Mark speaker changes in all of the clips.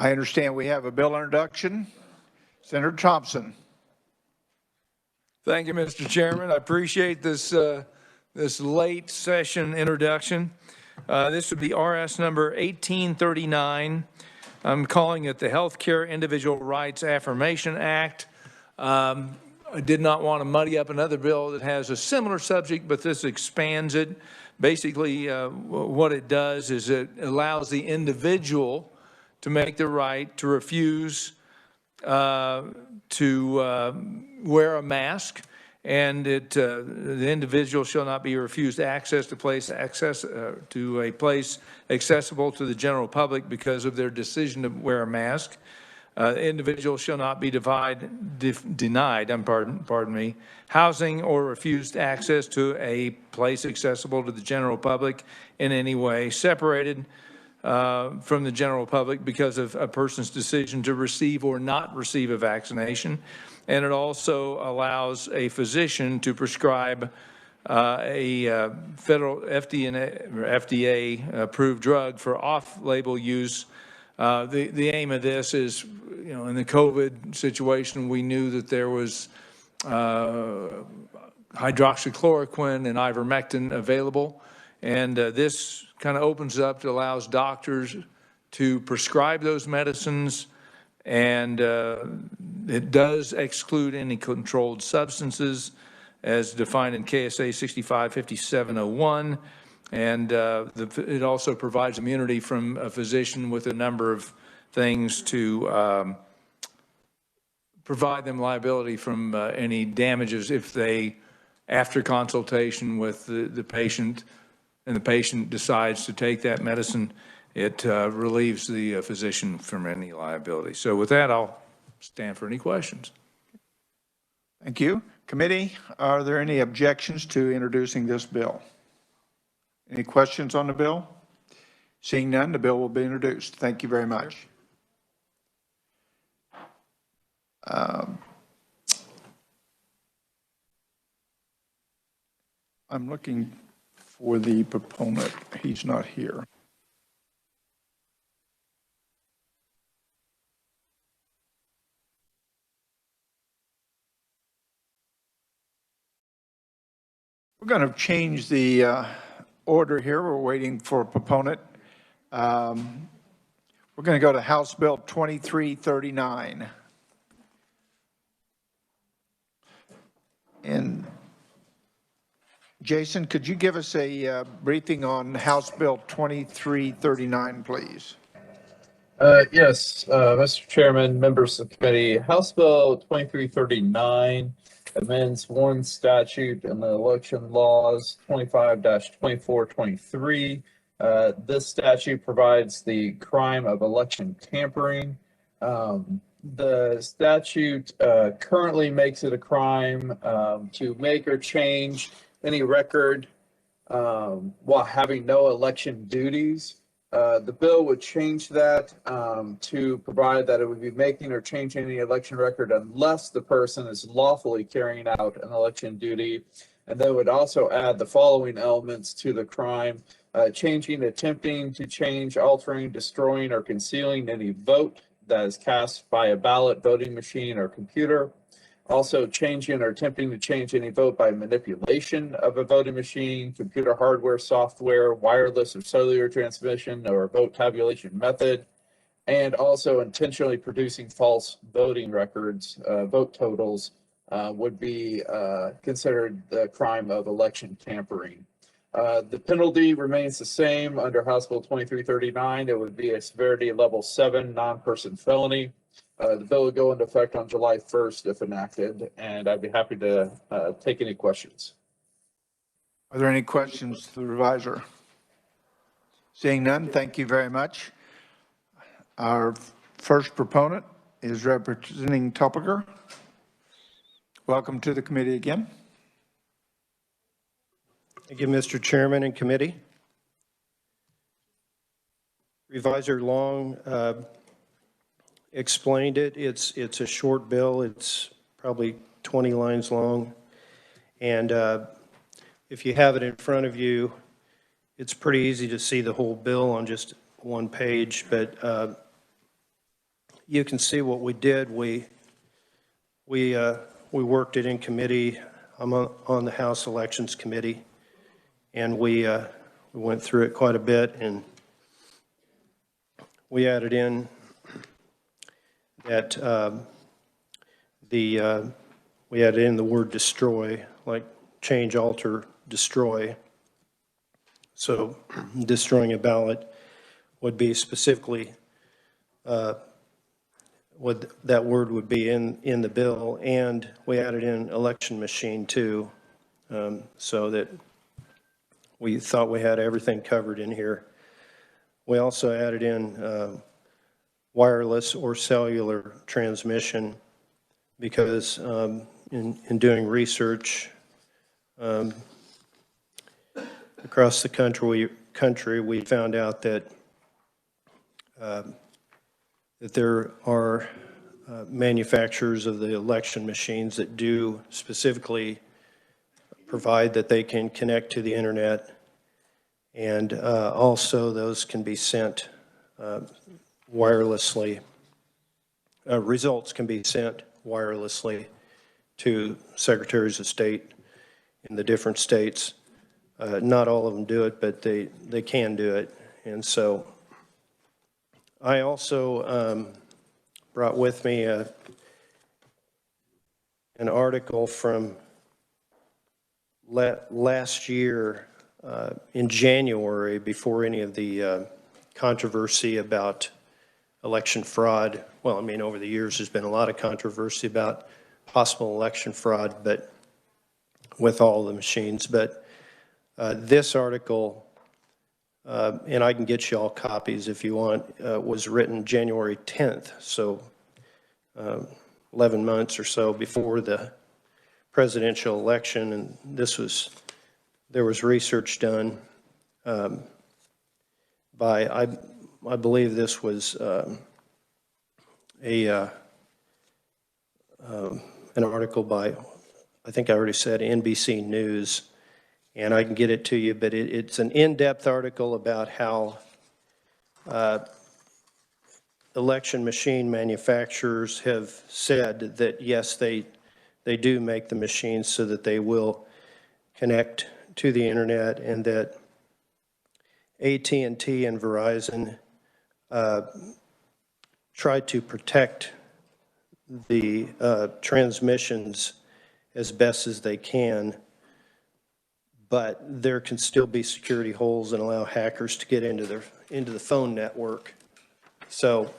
Speaker 1: I understand we have a bill introduction. Senator Thompson.
Speaker 2: Thank you, Mr. Chairman. I appreciate this this late session introduction. This would be RS number 1839. I'm calling it the Healthcare Individual Rights Affirmation Act. I did not want to muddy up another bill that has a similar subject, but this expands it. Basically, what it does is it allows the individual to make the right to refuse to wear a mask, and the individual shall not be refused access to a place accessible to the general public because of their decision to wear a mask. Individuals shall not be denied housing or refused access to a place accessible to the general public in any way, separated from the general public because of a person's decision to receive or not receive a vaccination. And it also allows a physician to prescribe a federal FDA approved drug for off-label use. The aim of this is, you know, in the COVID situation, we knew that there was hydroxychloroquine and ivermectin available. And this kind of opens up to allows doctors to prescribe those medicines, and it does exclude any controlled substances as defined in KSA 655701. And it also provides immunity from a physician with a number of things to provide them liability from any damages if they, after consultation with the patient, and the patient decides to take that medicine, it relieves the physician from any liability. So with that, I'll stand for any questions.
Speaker 1: Thank you. Committee, are there any objections to introducing this bill? Any questions on the bill? Seeing none, the bill will be introduced. Thank you very much. I'm looking for the proponent. He's not here. We're going to change the order here. We're waiting for a proponent. We're going to go to House Bill 2339. And Jason, could you give us a briefing on House Bill 2339, please?
Speaker 3: Yes, Mr. Chairman, members of the committee, House Bill 2339 amends one statute in the election laws 25-2423. This statute provides the crime of election tampering. The statute currently makes it a crime to make or change any record while having no election duties. The bill would change that to provide that it would be making or changing any election record unless the person is lawfully carrying out an election duty. And they would also add the following elements to the crime: changing, attempting to change, altering, destroying, or concealing any vote that is cast by a ballot, voting machine, or computer. Also changing or attempting to change any vote by manipulation of a voting machine, computer hardware, software, wireless or cellular transmission, or vote tabulation method. And also intentionally producing false voting records, vote totals, would be considered the crime of election tampering. The penalty remains the same under House Bill 2339. It would be a severity level 7 non-person felony. The bill would go into effect on July 1st if enacted, and I'd be happy to take any questions.
Speaker 1: Are there any questions to the revisor? Seeing none, thank you very much. Our first proponent is Representative Toppiger. Welcome to the committee again.
Speaker 4: Thank you, Mr. Chairman and committee. Revisor Long explained it. It's a short bill. It's probably 20 lines long. And if you have it in front of you, it's pretty easy to see the whole bill on just one page. But you can see what we did. We worked it in committee. I'm on the House Elections Committee, and we went through it quite a bit, and we added in that we added in the word destroy, like change, alter, destroy. So destroying a ballot would be specifically, that word would be in the bill, and we added in election machine too, so that we thought we had everything covered in here. We also added in wireless or cellular transmission because in doing research across the country, we found out that that there are manufacturers of the election machines that do specifically provide that they can connect to the internet, and also those can be sent wirelessly. Results can be sent wirelessly to secretaries of state in the different states. Not all of them do it, but they can do it. And so I also brought with me an article from last year in January, before any of the controversy about election fraud. Well, I mean, over the years, there's been a lot of controversy about possible election fraud, but with all the machines. But this article, and I can get you all copies if you want, was written January 10th, so 11 months or so before the presidential election, and there was research done by, I believe this was an article by, I think I already said, NBC News, and I can get it to you, but it's an in-depth article about how election machine manufacturers have said that, yes, they do make the machines so that they will connect to the internet, and that AT&T and Verizon try to protect the transmissions as best as they can, but there can still be security holes and allow hackers to get into the phone network. So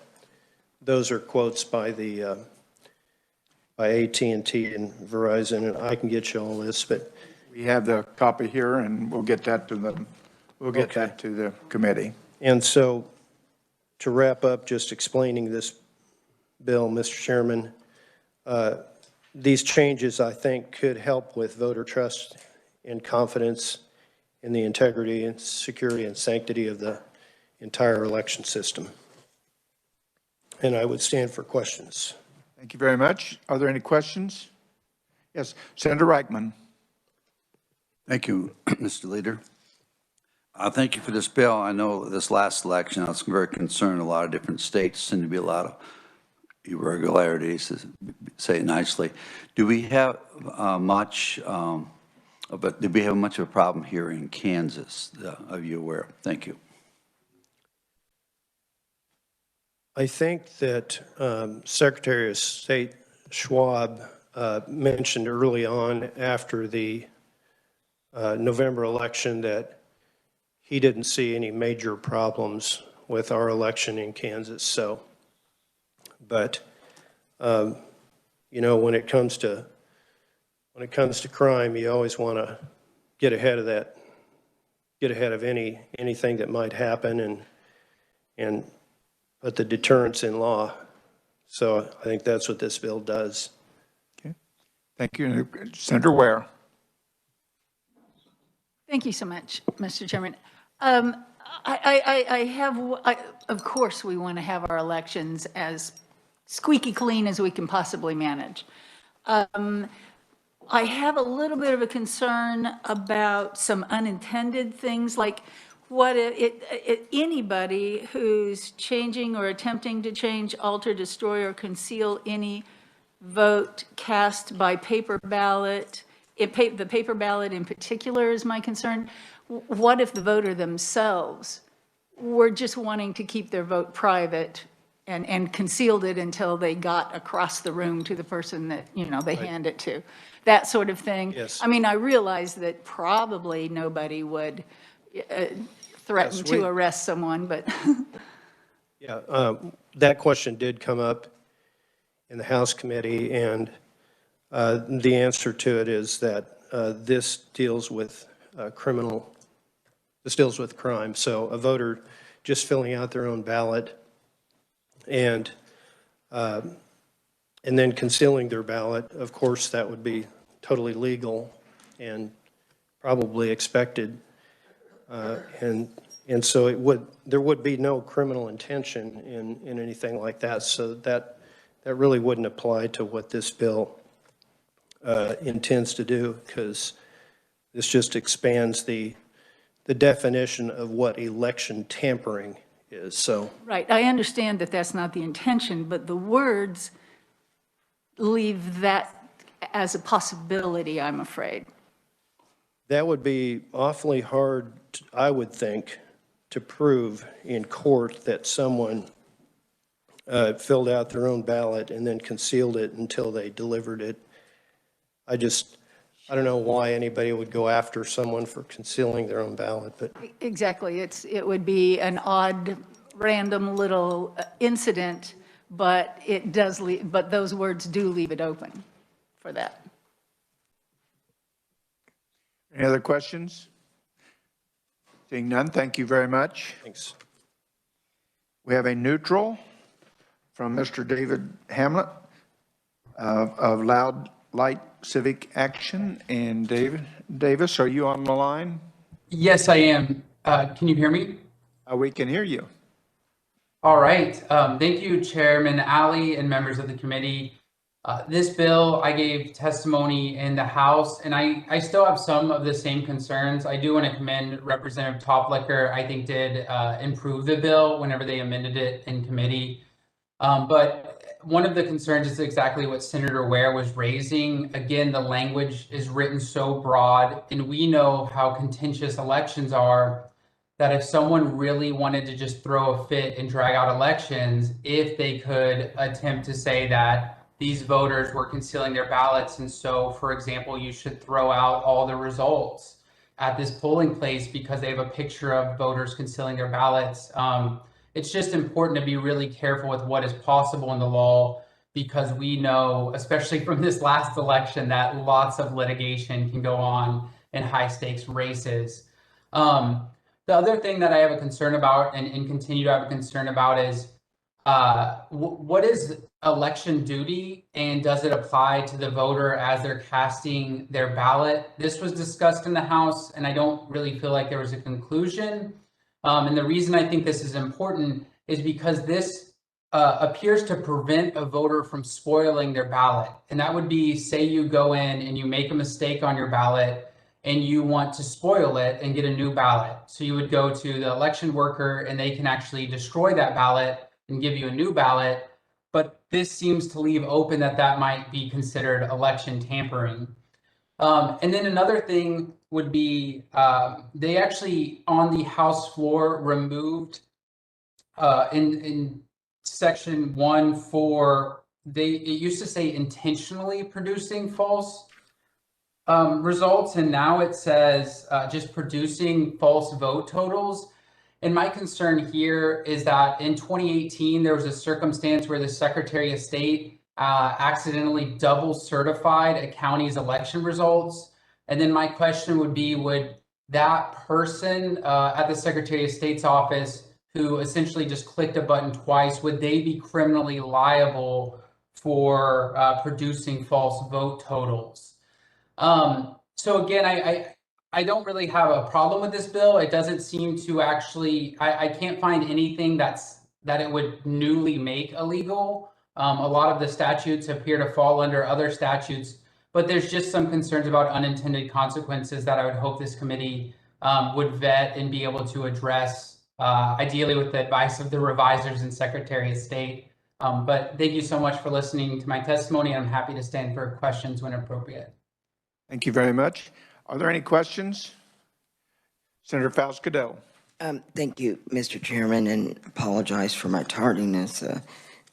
Speaker 4: those are quotes by the by AT&T and Verizon, and I can get you all this, but
Speaker 1: We have the copy here, and we'll get that to them. We'll get
Speaker 4: Okay.
Speaker 1: that to the committee.
Speaker 4: And so, to wrap up, just explaining this bill, Mr. Chairman, these changes, I think, could help with voter trust and confidence in the integrity and security and sanctity of the entire election system. And I would stand for questions.
Speaker 1: Thank you very much. Are there any questions? Yes, Senator Reichman.
Speaker 5: Thank you, Mr. Leader. Thank you for this bill. I know this last election, I was very concerned. A lot of different states seem to be a lot of irregularities, to say it nicely. Do we have much of a problem here in Kansas? Are you aware? Thank you.
Speaker 4: I think that Secretary of State Schwab mentioned early on after the November election that he didn't see any major problems with our election in Kansas. So, but you know, when it comes to crime, you always want to get ahead of that, get ahead of anything that might happen, and put the deterrence in law. So I think that's what this bill does.
Speaker 1: Okay. Thank you. Senator Ware.
Speaker 6: Thank you so much, Mr. Chairman. Of course, we want to have our elections as squeaky clean as we can possibly manage. I have a little bit of a concern about some unintended things, like what anybody who's changing or attempting to change, alter, destroy, or conceal any vote cast by paper ballot, the paper ballot in particular is my concern. What if the voter themselves were just wanting to keep their vote private and concealed it until they got across the room to the person that, they hand it to? That sort of thing.
Speaker 4: Yes.
Speaker 6: I mean, I realize that probably nobody would threaten
Speaker 4: Yes,
Speaker 6: to arrest someone, but
Speaker 4: Yeah, that question did come up in the House committee, and the answer to it is that this deals with crime. So a voter just filling out their own ballot and then concealing their ballot, of course, that would be totally legal and probably expected. And so there would be no criminal intention in anything like that. So that really wouldn't apply to what this bill intends to do, because this just expands the definition of what election tampering is. So
Speaker 6: right, I understand that that's not the intention, but the words leave that as a possibility, I'm afraid.
Speaker 4: that would be awfully hard, I would think, to prove in court that someone filled out their own ballot and then concealed it until they delivered it. I don't know why anybody would go after someone for concealing their own ballot, but
Speaker 6: Exactly, it would be an odd, random little incident, but but those words do leave it open for that.
Speaker 1: Any other questions? Seeing none, thank you very much.
Speaker 4: thanks.
Speaker 1: We have a neutral from Mr. David Hamlet of Loud Light Civic Action. And Davis, are you on the line?
Speaker 7: Yes, I am. Can you hear me?
Speaker 1: We can hear you.
Speaker 7: All right. Thank you, Chairman Ali and members of the committee. This bill, I gave testimony in the House, and I still have some of the same concerns. I do want to commend Representative Toplicker. I think did improve the bill whenever they amended it in committee. But one of the concerns is exactly what Senator Ware was raising. Again, the language is written so broad, and we know how contentious elections are, that if someone really wanted to just throw a fit and drag out elections, if they could attempt to say that these voters were concealing their ballots, and so, for example, you should throw out all the results at this polling place because they have a picture of voters concealing their ballots. It's just important to be really careful with what is possible in the law, because we know, especially from this last election, that lots of litigation can go on in high stakes races. The other thing that I have a concern about and continue to have a concern about is what is election duty, and does it apply to the voter as they're casting their ballot? This was discussed in the House, and I don't really feel like there was a conclusion. And the reason I think this is important is because this appears to prevent a voter from spoiling their ballot. And that would be, say you go in and you make a mistake on your ballot and you want to spoil it and get a new ballot. So you would go to the election worker and they can actually destroy that ballot and give you a new ballot. But this seems to leave open that that might be considered election tampering. And then another thing would be they actually on the House floor removed in section 1(4), it used to say intentionally producing false results, and now it says just producing false vote totals. And my concern here is that in 2018, there was a circumstance where the Secretary of State accidentally double certified a county's election results. And then my question would be, would that person at the Secretary of State's office who essentially just clicked a button twice, would they be criminally liable for producing false vote totals? So again, I don't really have a problem with this bill. It doesn't seem to actually, I can't find anything that it would newly make illegal. A lot of the statutes appear to fall under other statutes, but there's just some concerns about unintended consequences that I would hope this committee would vet and be able to address, ideally with the advice of the revisers and Secretary of State. But thank you so much for listening to my testimony. I'm happy to stand for questions when appropriate.
Speaker 1: Thank you very much. Are there any questions? Senator Faust-Cadell.
Speaker 8: Thank you, Mr. Chairman, and apologize for my tardiness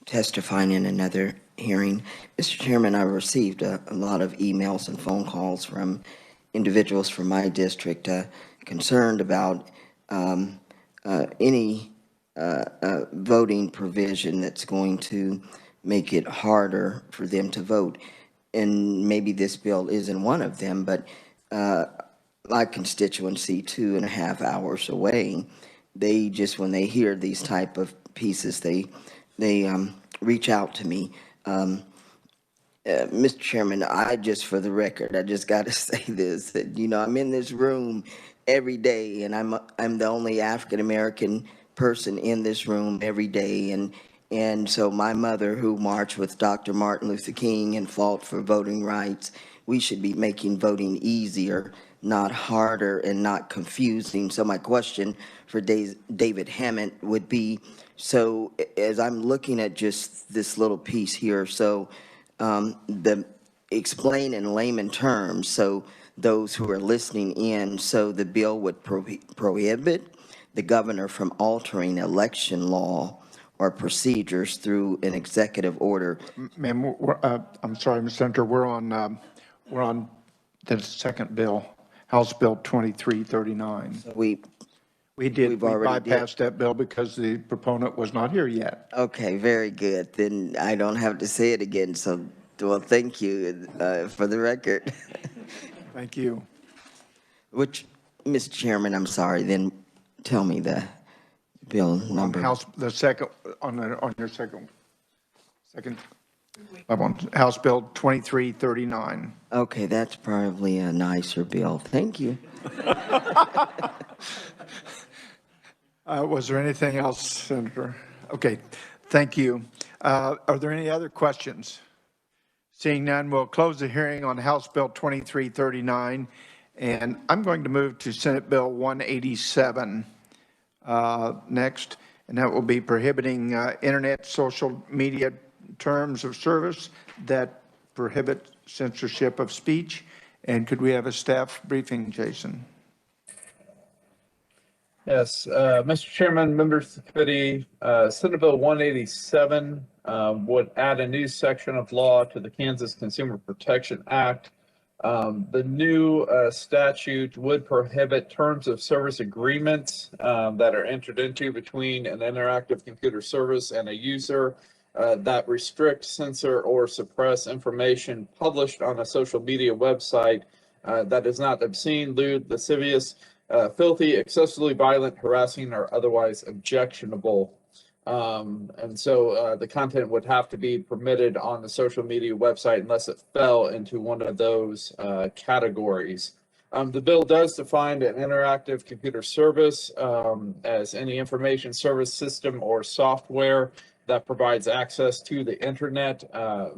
Speaker 8: testifying in another hearing. Mr. Chairman, I received a lot of emails and phone calls from individuals from my district concerned about any voting provision that's going to make it harder for them to vote. And maybe this bill isn't one of them, but my constituency 2.5 hours away, they just, when they hear these type of pieces, they reach out to me. Mr. Chairman, for the record, I just got to say this, that, you know, I'm in this room every day, and I'm the only African-American person in this room every day, and so my mother, who marched with Dr. Martin Luther King and fought for voting rights, we should be making voting easier, not harder and not confusing. So my question for David Hammond would be, so as I'm looking at just this little piece here, so explain in layman terms, so those who are listening in, so the bill would prohibit the governor from altering election law or procedures through an executive order.
Speaker 1: Ma'am, I'm sorry, Mr. Senator, we're on the second bill, House Bill 2339.
Speaker 8: So
Speaker 1: We
Speaker 8: already
Speaker 1: bypassed that bill because the proponent was not here yet.
Speaker 8: Okay, very good. Then I don't have to say it again. So, well, thank you for the record.
Speaker 1: Thank you.
Speaker 8: Which, Mr. Chairman, I'm sorry. Then tell me the bill number.
Speaker 1: On your House Bill 2339.
Speaker 8: Okay, that's probably a nicer bill. Thank you.
Speaker 1: Was there anything else, Senator? Okay, thank you. Are there any other questions? Seeing none, we'll close the hearing on House Bill 2339, and I'm going to move to Senate Bill 187 next, and that will be prohibiting internet social media terms of service that prohibit censorship of speech. And could we have a staff briefing, Jason?
Speaker 3: Yes, Mr. Chairman, members of the committee, Senate Bill 187 would add a new section of law to the Kansas Consumer Protection Act. The new statute would prohibit terms of service agreements that are entered into between an interactive computer service and a user that restrict, censor, or suppress information published on a social media website that is not obscene, lewd, lascivious, filthy, excessively violent, harassing, or otherwise objectionable. And so the content would have to be permitted on the social media website unless it fell into one of those categories. The bill does define an interactive computer service as any information service system or software that provides access to the internet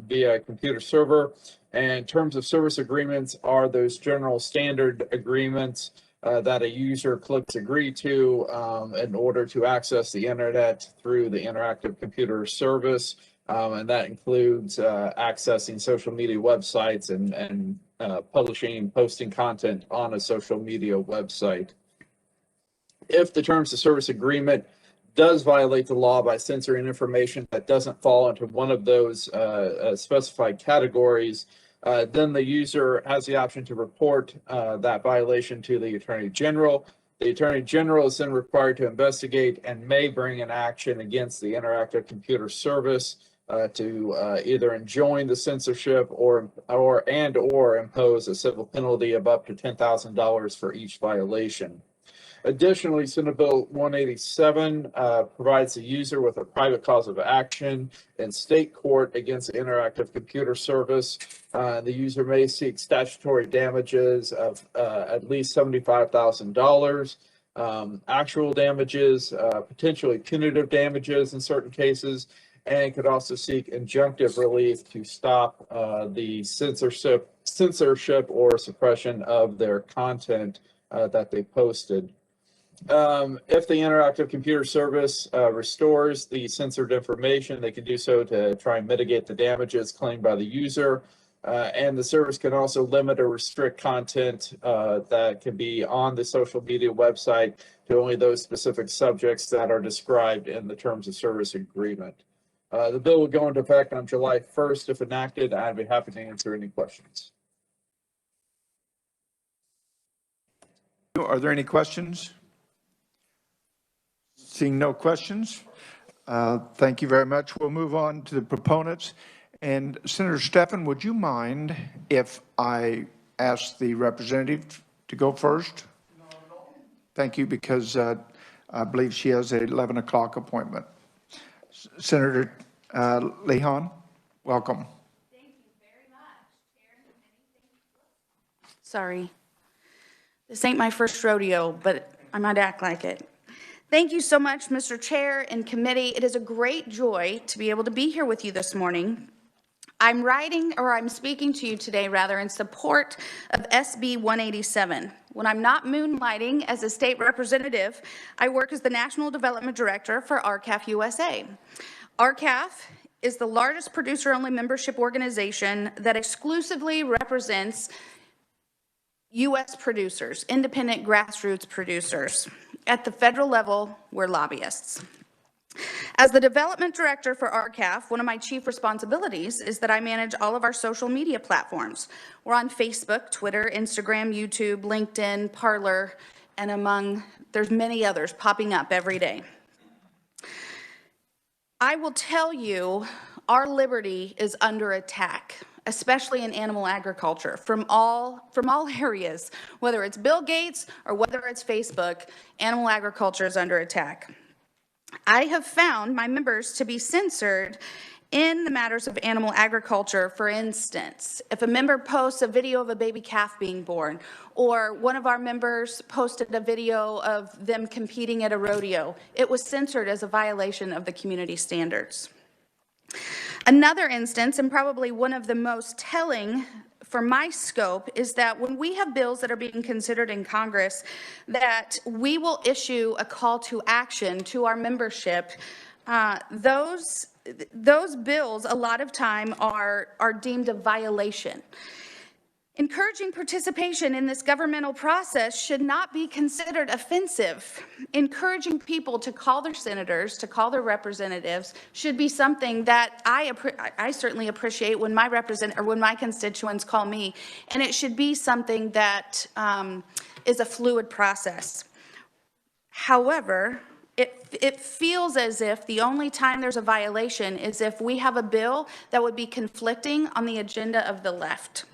Speaker 3: via a computer server. And terms of service agreements are those general standard agreements that a user clicks agree to in order to access the internet through the interactive computer service. And that includes accessing social media websites and publishing and posting content on a social media website. If the terms of service agreement does violate the law by censoring information that doesn't fall into one of those specified categories, then the user has the option to report that violation to the Attorney General. The Attorney General is then required to investigate and may bring an action against the interactive computer service to either enjoin the censorship or impose a civil penalty of up to $10,000 for each violation. Additionally, Senate Bill 187 provides the user with a private cause of action in state court against the interactive computer service. The user may seek statutory damages of at least $75,000, actual damages, potentially punitive damages in certain cases, and could also seek injunctive relief to stop the censorship or suppression of their content that they posted. If the interactive computer service restores the censored information, they can do so to try and mitigate the damages claimed by the user. And the service can also limit or restrict content that can be on the social media website to only those specific subjects that are described in the terms of service agreement. The bill will go into effect on July 1st if enacted. I'd be happy to answer any questions.
Speaker 1: Are there any questions? Seeing no questions, thank you very much. We'll move on to the proponents. And Senator Stephan, would you mind if I ask the representative to go first? Not at all. Thank you, because I believe she has an 11 o'clock appointment. Senator Lehan, welcome.
Speaker 9: Thank you very much, Chair and Committee. Sorry. This ain't my first rodeo, but I might act like it. Thank you so much, Mr. Chair and Committee. It is a great joy to be able to be here with you this morning. I'm speaking to you today, rather, in support of SB 187. When I'm not moonlighting as a state representative, I work as the National Development Director for RCAF USA. RCAF is the largest producer-only membership organization that exclusively represents U.S. producers, independent grassroots producers. At the federal level, we're lobbyists. As the development director for RCAF, one of my chief responsibilities is that I manage all of our social media platforms. We're on Facebook, Twitter, Instagram, YouTube, LinkedIn, Parler, and there's many others popping up every day. I will tell you, our liberty is under attack, especially in animal agriculture, from all areas, whether it's Bill Gates or whether it's Facebook. Animal agriculture is under attack. I have found my members to be censored in the matters of animal agriculture. For instance, if a member posts a video of a baby calf being born, or one of our members posted a video of them competing at a rodeo, it was censored as a violation of the community standards. Another instance, and probably one of the most telling for my scope, is that when we have bills that are being considered in Congress, that we will issue a call to action to our membership. Those bills a lot of time are deemed a violation. Encouraging participation in this governmental process should not be considered offensive. Encouraging people to call their senators, to call their representatives, should be something that I certainly appreciate when my constituents call me, and it should be something that is a fluid process. However, it feels as if the only time there's a violation is if we have a bill that would be conflicting on the agenda of the left.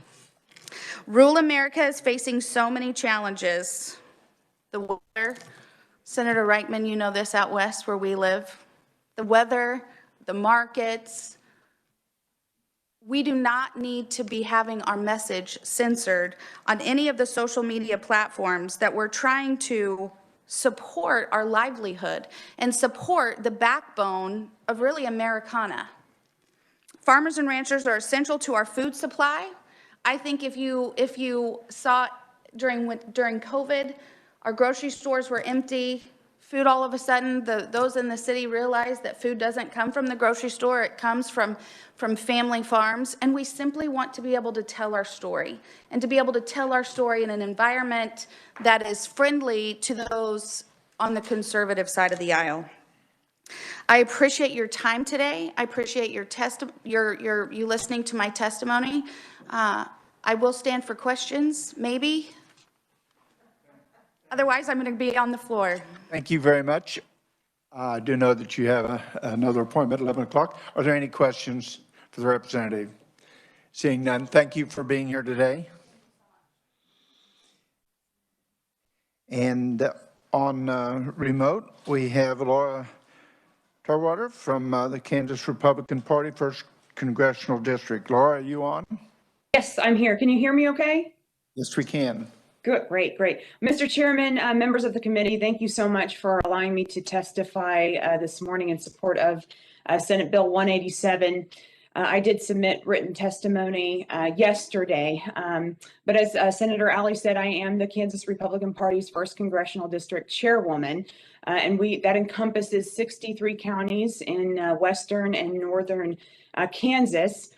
Speaker 9: Rural America is facing so many challenges. The weather, Senator Reichman, you know this out west where we live. The weather, the markets. We do not need to be having our message censored on any of the social media platforms that we're trying to support our livelihood and support the backbone of really Americana. Farmers and ranchers are essential to our food supply. I think if you saw during COVID, our grocery stores were empty. Food, all of a sudden, those in the city realized that food doesn't come from the grocery store. It comes from family farms. And we simply want to be able to tell our story, and to be able to tell our story in an environment that is friendly to those on the conservative side of the aisle. I appreciate your time today. I appreciate you listening to my testimony. I will stand for questions, maybe. Otherwise, I'm going to be on the floor.
Speaker 1: Thank you very much. I do know that you have another appointment at 11 o'clock. Are there any questions for the representative? Seeing none, thank you for being here today. And on remote, we have Laura Tarwater from the Kansas Republican Party, 1st Congressional District. Laura, are you on?
Speaker 10: Yes, I'm here. Can you hear me okay?
Speaker 1: Yes, we can.
Speaker 10: Good, great. Mr. Chairman, members of the committee, thank you so much for allowing me to testify this morning in support of Senate Bill 187. I did submit written testimony yesterday, but as Senator Alley said, I am the Kansas Republican Party's 1st Congressional District Chairwoman, and that encompasses 63 counties in western and northern Kansas.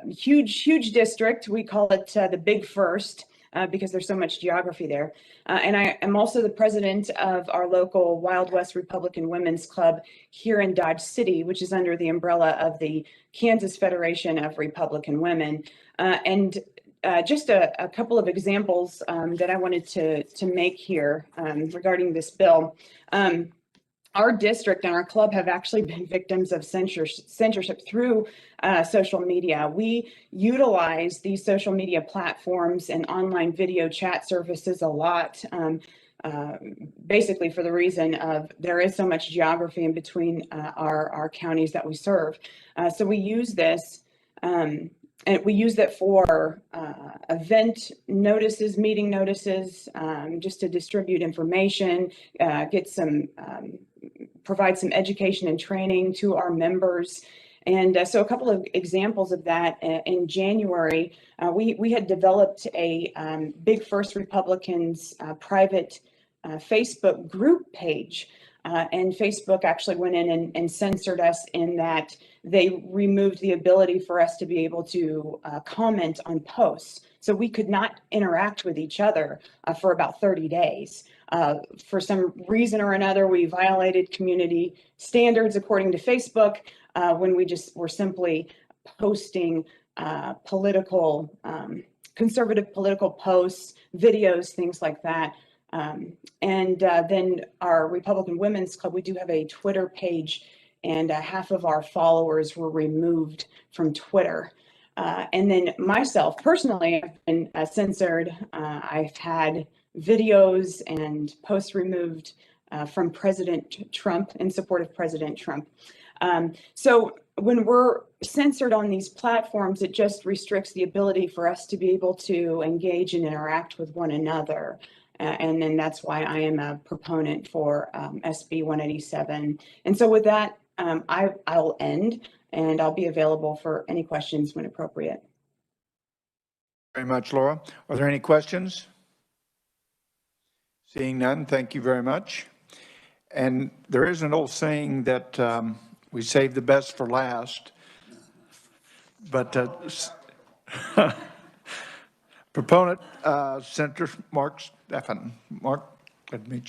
Speaker 10: Huge district. We call it the Big First. Because there's so much geography there. And I am also the president of our local Wild West Republican Women's Club here in Dodge City, which is under the umbrella of the Kansas Federation of Republican Women. Just a couple of examples that I wanted to make here regarding this bill. Our district and our club have actually been victims of censorship through social media. We utilize these social media platforms and online video chat services a lot, basically for the reason of there is so much geography in between our counties that we serve. So we use this and we use that for event notices, meeting notices, just to distribute information, get some provide some education and training to our members. And so a couple of examples of that, in January, we had developed a Big First Republicans private Facebook group page. And Facebook actually went in and censored us in that they removed the ability for us to be able to comment on posts. So we could not interact with each other for about 30 days. For some reason or another, we violated community standards according to Facebook when we just were simply posting political, conservative political posts, videos, things like that. Then our Republican Women's Club, we do have a Twitter page, and half of our followers were removed from Twitter. And then myself, personally, I've been censored. I've had videos and posts removed from President Trump, in support of President Trump. So when we're censored on these platforms, it just restricts the ability for us to be able to engage and interact with one another. And then that's why I am a proponent for SB 187. And so with that, I'll end, and I'll be available for any questions when appropriate.
Speaker 1: Very much, Laura. Are there any questions? Seeing none, thank you very much. And there is an old saying that we save the best for last, but proponent, Senator Mark Steffen. Mark, let me.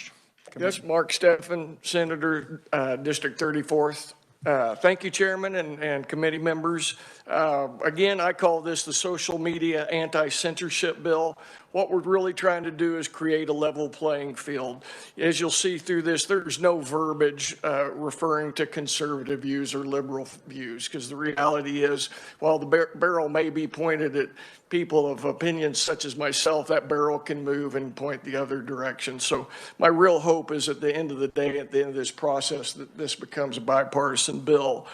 Speaker 11: Yes, Mark Steffen, Senator, District 34th. Thank you, Chairman and committee members. Again, I call this the social media anti-censorship bill. What we're really trying to do is create a level playing field. As you'll see through this, there's no verbiage referring to conservative views or liberal views, because the reality is, while the barrel may be pointed at people of opinions such as myself, that barrel can move and point the other direction. So my real hope is at the end of the day, at the end of this process, that this becomes a bipartisan bill.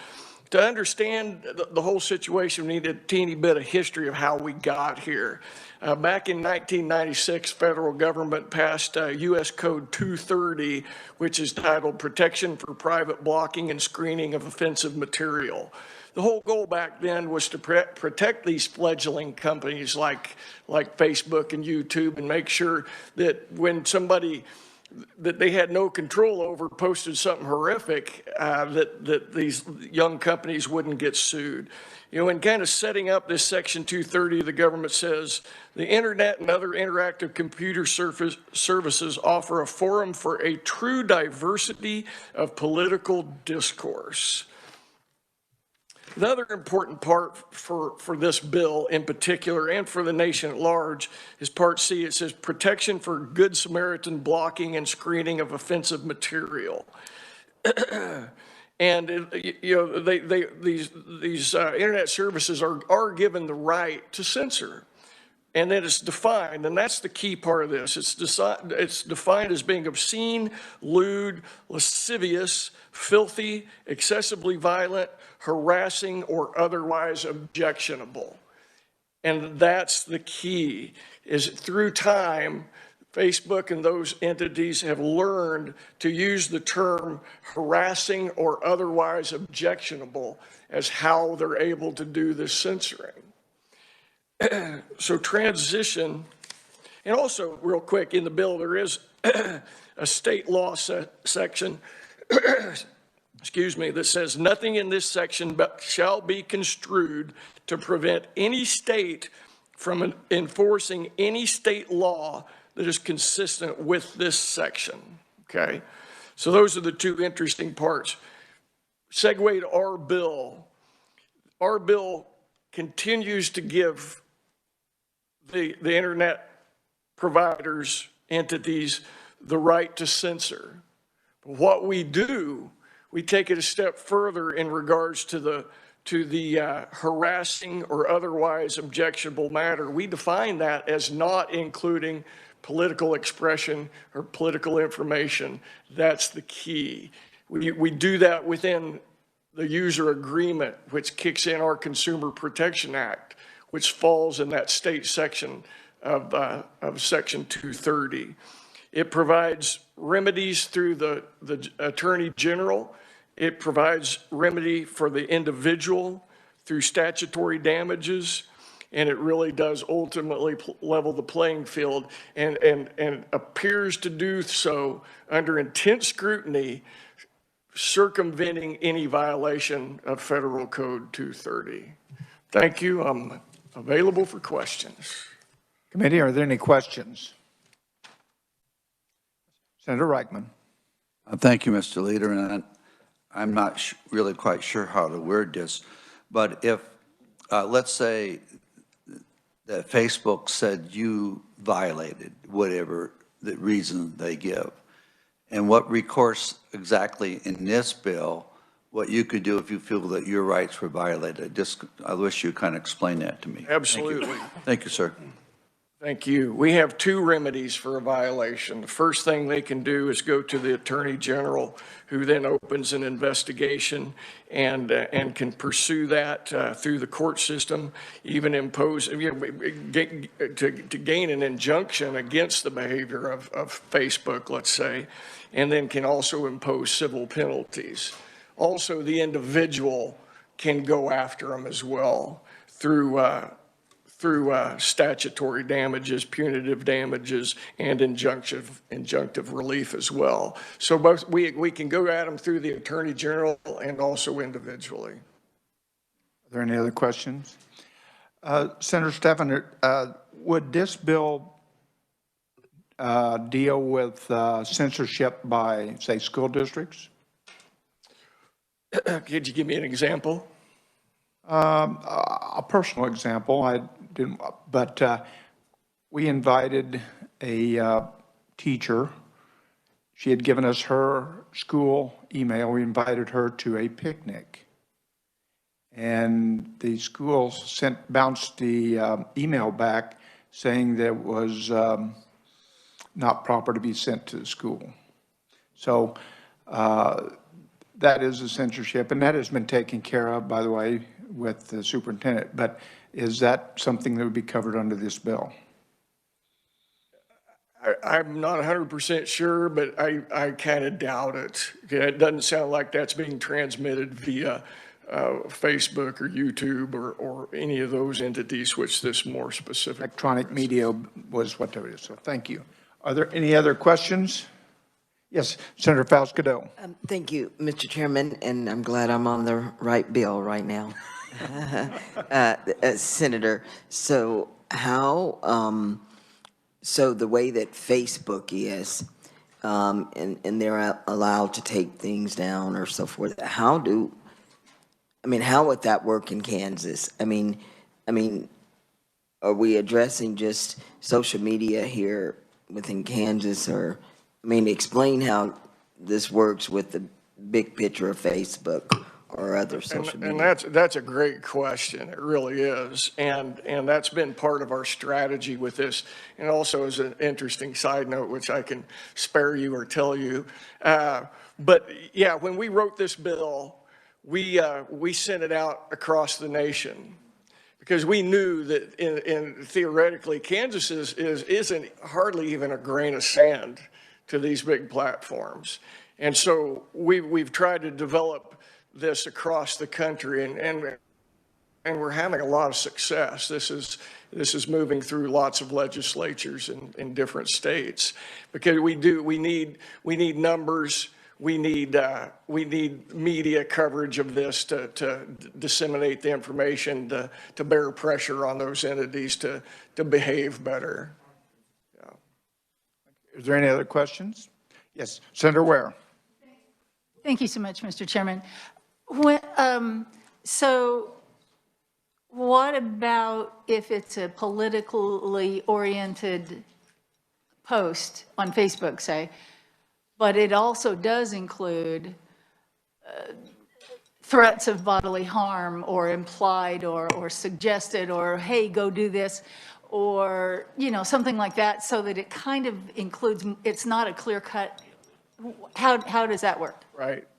Speaker 11: To understand the whole situation, we need a teeny bit of history of how we got here. Back in 1996, federal government passed U.S. Code 230, which is titled Protection for Private Blocking and Screening of Offensive Material. The whole goal back then was to protect these fledgling companies like Facebook and YouTube, and make sure that when somebody that they had no control over posted something horrific, that these young companies wouldn't get sued. You know, in kind of setting up this Section 230, the government says the internet and other interactive computer services offer a forum for a true diversity of political discourse. Another important part for this bill in particular, and for the nation at large, is Part C. It says protection for Good Samaritan blocking and screening of offensive material. And you know, these internet services are given the right to censor, and then it's defined, and that's the key part of this. It's defined as being obscene, lewd, lascivious, filthy, excessively violent, harassing, or otherwise objectionable. And that's the key, is through time, Facebook and those entities have learned to use the term harassing or otherwise objectionable as how they're able to do this censoring. So transition, and also real quick, in the bill, there is a state law section, excuse me, that says nothing in this section shall be construed to prevent any state from enforcing any state law that is consistent with this section, okay? So those are the two interesting parts. Segue to our bill. Our bill continues to give the internet providers, entities, the right to censor. But what we do, we take it a step further in regards to the harassing or otherwise objectionable matter. We define that as not including political expression or political information. That's the key. We do that within the user agreement, which kicks in our Consumer Protection Act, which falls in that state section of Section 230. It provides remedies through the Attorney General. It provides remedy for the individual through statutory damages, and it really does ultimately level the playing field and appears to do so under intense scrutiny, circumventing any violation of Federal Code 230. Thank you. I'm available for questions.
Speaker 1: Committee, are there any questions? Senator Reichman.
Speaker 5: Thank you, Mr. Leader, and I'm not really quite sure how to word this, but if, let's say that Facebook said you violated whatever the reason they give, and what recourse exactly in this bill, what you could do if you feel that your rights were violated. I wish you kind of explain that to me.
Speaker 11: Absolutely.
Speaker 5: Thank you, sir.
Speaker 11: Thank you. We have two remedies for a violation. The first thing they can do is go to the Attorney General, who then opens an investigation and can pursue that through the court system, even impose, to gain an injunction against the behavior of Facebook, let's say, and then can also impose civil penalties. Also, the individual can go after them as well through statutory damages, punitive damages, and injunctive relief as well. So both we can go at them through the Attorney General and also individually.
Speaker 1: Are there any other questions? Senator Stephan, would this bill deal with censorship by, say, school districts?
Speaker 11: Could you give me an example?
Speaker 1: A personal example, I didn't, but we invited a teacher. She had given us her school email. We invited her to a picnic. And the school bounced the email back saying that it was not proper to be sent to the school. So that is a censorship, and that has been taken care of, by the way, with the superintendent. But is that something that would be covered under this bill?
Speaker 11: I'm not 100% sure, but I kind of doubt it. It doesn't sound like that's being transmitted via Facebook or YouTube or any of those entities, which this more specific.
Speaker 1: Electronic media was what there is, so thank you. Are there any other questions? Yes, Senator Faust-Cadeau.
Speaker 8: Thank you, Mr. Chairman, and I'm glad I'm on the right bill right now. Senator, so how, so the way that Facebook is, and they're allowed to take things down or so forth, how would that work in Kansas? I mean, are we addressing just social media here within Kansas, or, explain how this works with the big picture of Facebook or other social media?
Speaker 11: And that's a great question. It really is. And that's been part of our strategy with this. And also as an interesting side note, which I can spare you or tell you. But yeah, when we wrote this bill, we sent it out across the nation because we knew that in theoretically, Kansas isn't hardly even a grain of sand to these big platforms. And so we've tried to develop this across the country, and we're having a lot of success. This is moving through lots of legislatures in different states, because we need numbers. We need media coverage of this to disseminate the information, to bear pressure on those entities to behave better. Yeah.
Speaker 1: Is there any other questions? Yes, Senator Ware.
Speaker 6: Thank you so much, Mr. Chairman. So what about if it's a politically oriented post on Facebook, say, but it also does include threats of bodily harm, or implied, or suggested, or hey, go do this, or, you know, something like that, so that it kind of includes, it's not a clear cut. How does that work?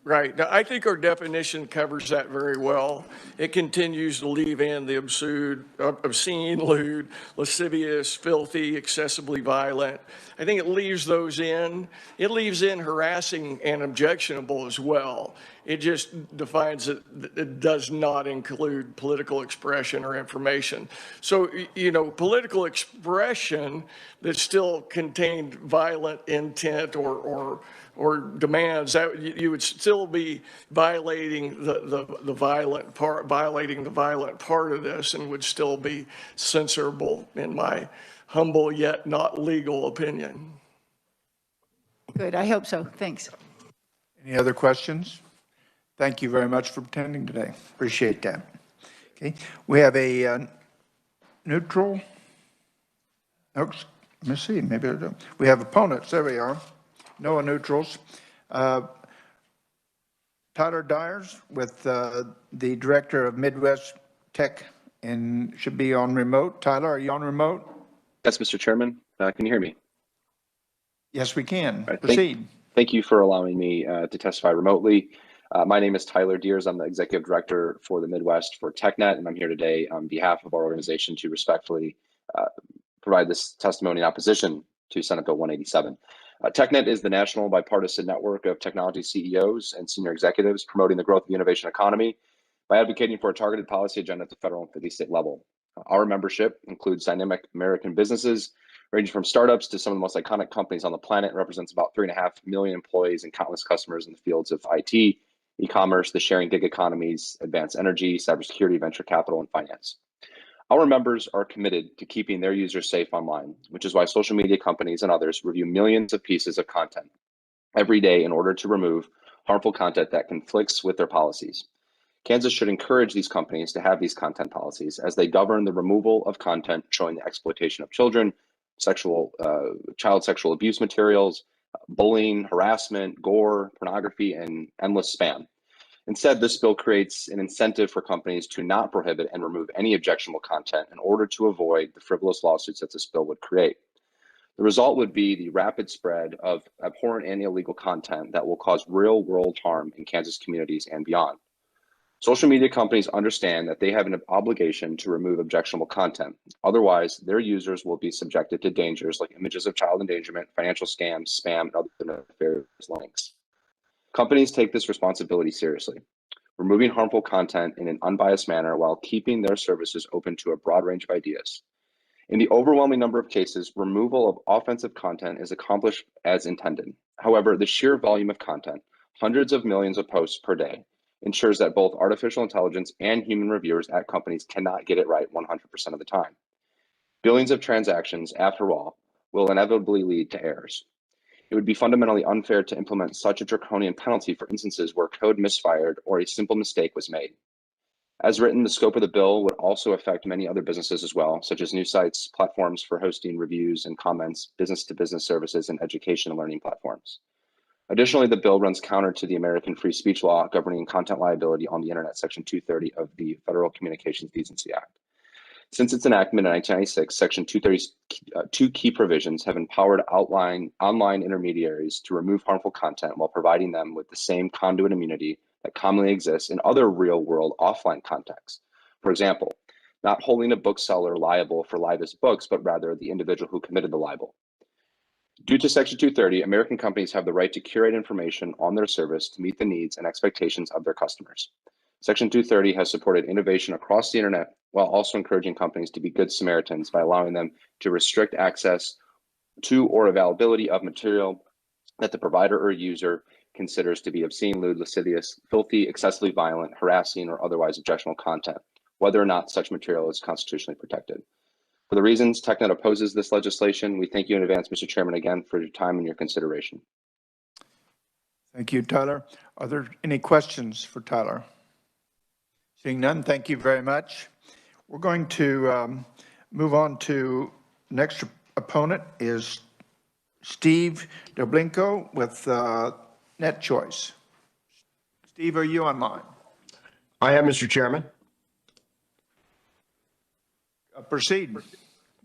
Speaker 11: Right. Now, I think our definition covers that very well. It continues to leave in the obscene, lewd, lascivious, filthy, excessively violent. I think it leaves those in. It leaves in harassing and objectionable as well. It just defines that it does not include political expression or information. So, you know, political expression that still contained violent intent or demands, that you would still be violating the violent part of this, and would still be censorable, in my humble yet not legal opinion.
Speaker 6: Good, I hope so. Thanks.
Speaker 1: Any other questions? Thank you very much for attending today. Appreciate that. Okay, we have a neutral. Oops, let me see. Maybe I don't. We have opponents. There we are. No neutrals. Tyler Dyers with the director of Midwest Tech, and should be on remote. Tyler, are you on remote?
Speaker 12: Yes, Mr. Chairman. Can you hear me?
Speaker 1: Yes, we can.
Speaker 12: Right,
Speaker 1: Proceed.
Speaker 12: Thank you for allowing me to testify remotely. My name is Tyler Dyers. I'm the executive director for the Midwest for TechNet, and I'm here today on behalf of our organization to respectfully provide this testimony in opposition to Senate Bill 187. TechNet is the national bipartisan network of technology CEOs and senior executives promoting the growth of the innovation economy by advocating for a targeted policy agenda at the federal and 50-state level. Our membership includes dynamic American businesses ranging from startups to some of the most iconic companies on the planet, and represents about 3.5 million employees and countless customers in the fields of IT, e-commerce, the sharing gig economies, advanced energy, cybersecurity, venture capital, and finance. Our members are committed to keeping their users safe online, which is why social media companies and others review millions of pieces of content every day in order to remove harmful content that conflicts with their policies. Kansas should encourage these companies to have these content policies as they govern the removal of content showing the exploitation of children, child sexual abuse materials, bullying, harassment, gore, pornography, and endless spam. Instead, this bill creates an incentive for companies to not prohibit and remove any objectionable content in order to avoid the frivolous lawsuits that this bill would create. The result would be the rapid spread of abhorrent and illegal content that will cause real-world harm in Kansas communities and beyond. Social media companies understand that they have an obligation to remove objectionable content. Otherwise, their users will be subjected to dangers like images of child endangerment, financial scams, spam, and other nefarious links. Companies take this responsibility seriously, removing harmful content in an unbiased manner while keeping their services open to a broad range of ideas. In the overwhelming number of cases, removal of offensive content is accomplished as intended. However, the sheer volume of content, hundreds of millions of posts per day, ensures that both artificial intelligence and human reviewers at companies cannot get it right 100% of the time. Billions of transactions, after all, will inevitably lead to errors. It would be fundamentally unfair to implement such a draconian penalty for instances where code misfired or a simple mistake was made. As written, the scope of the bill would also affect many other businesses as well, such as news sites, platforms for hosting reviews and comments, business-to-business services, and education and learning platforms. Additionally, the bill runs counter to the American Free Speech Law governing content liability on the Internet, Section 230 of the Federal Communications Decency Act. Since its enactment in 1996, Section 230's two key provisions have empowered online intermediaries to remove harmful content while providing them with the same conduit immunity that commonly exists in other real-world offline contexts. For example, not holding a bookseller liable for libelous books, but rather the individual who committed the libel. Due to Section 230, American companies have the right to curate information on their service to meet the needs and expectations of their customers. Section 230 has supported innovation across the internet while also encouraging companies to be good Samaritans by allowing them to restrict access to or availability of material that the provider or user considers to be obscene, lewd, lascivious, filthy, excessively violent, harassing, or otherwise objectionable content, whether or not such material is constitutionally protected. For the reasons TechNet opposes this legislation, we thank you in advance, Mr. Chairman, again for your time and your consideration.
Speaker 1: Thank you, Tyler. Are there any questions for Tyler? Seeing none, thank you very much. We're going to move on to next opponent is Steve Doblinko with NetChoice. Steve, are you online?
Speaker 13: I am, Mr. Chairman.
Speaker 1: Proceed.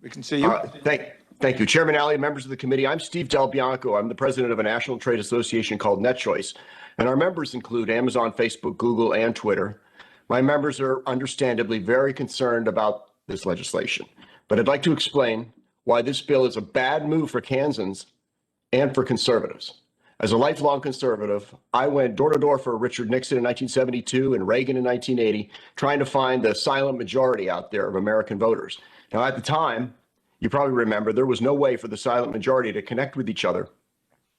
Speaker 1: We can see you.
Speaker 13: Thank you. Chairman Alley, members of the committee. I'm Steve Del Bianco. I'm the president of a national trade association called NetChoice, and our members include Amazon, Facebook, Google, and Twitter. My members are understandably very concerned about this legislation, but I'd like to explain why this bill is a bad move for Kansans and for conservatives. As a lifelong conservative, I went door to door for Richard Nixon in 1972 and Reagan in 1980, trying to find the silent majority out there of American voters. Now, at the time, you probably remember, there was no way for the silent majority to connect with each other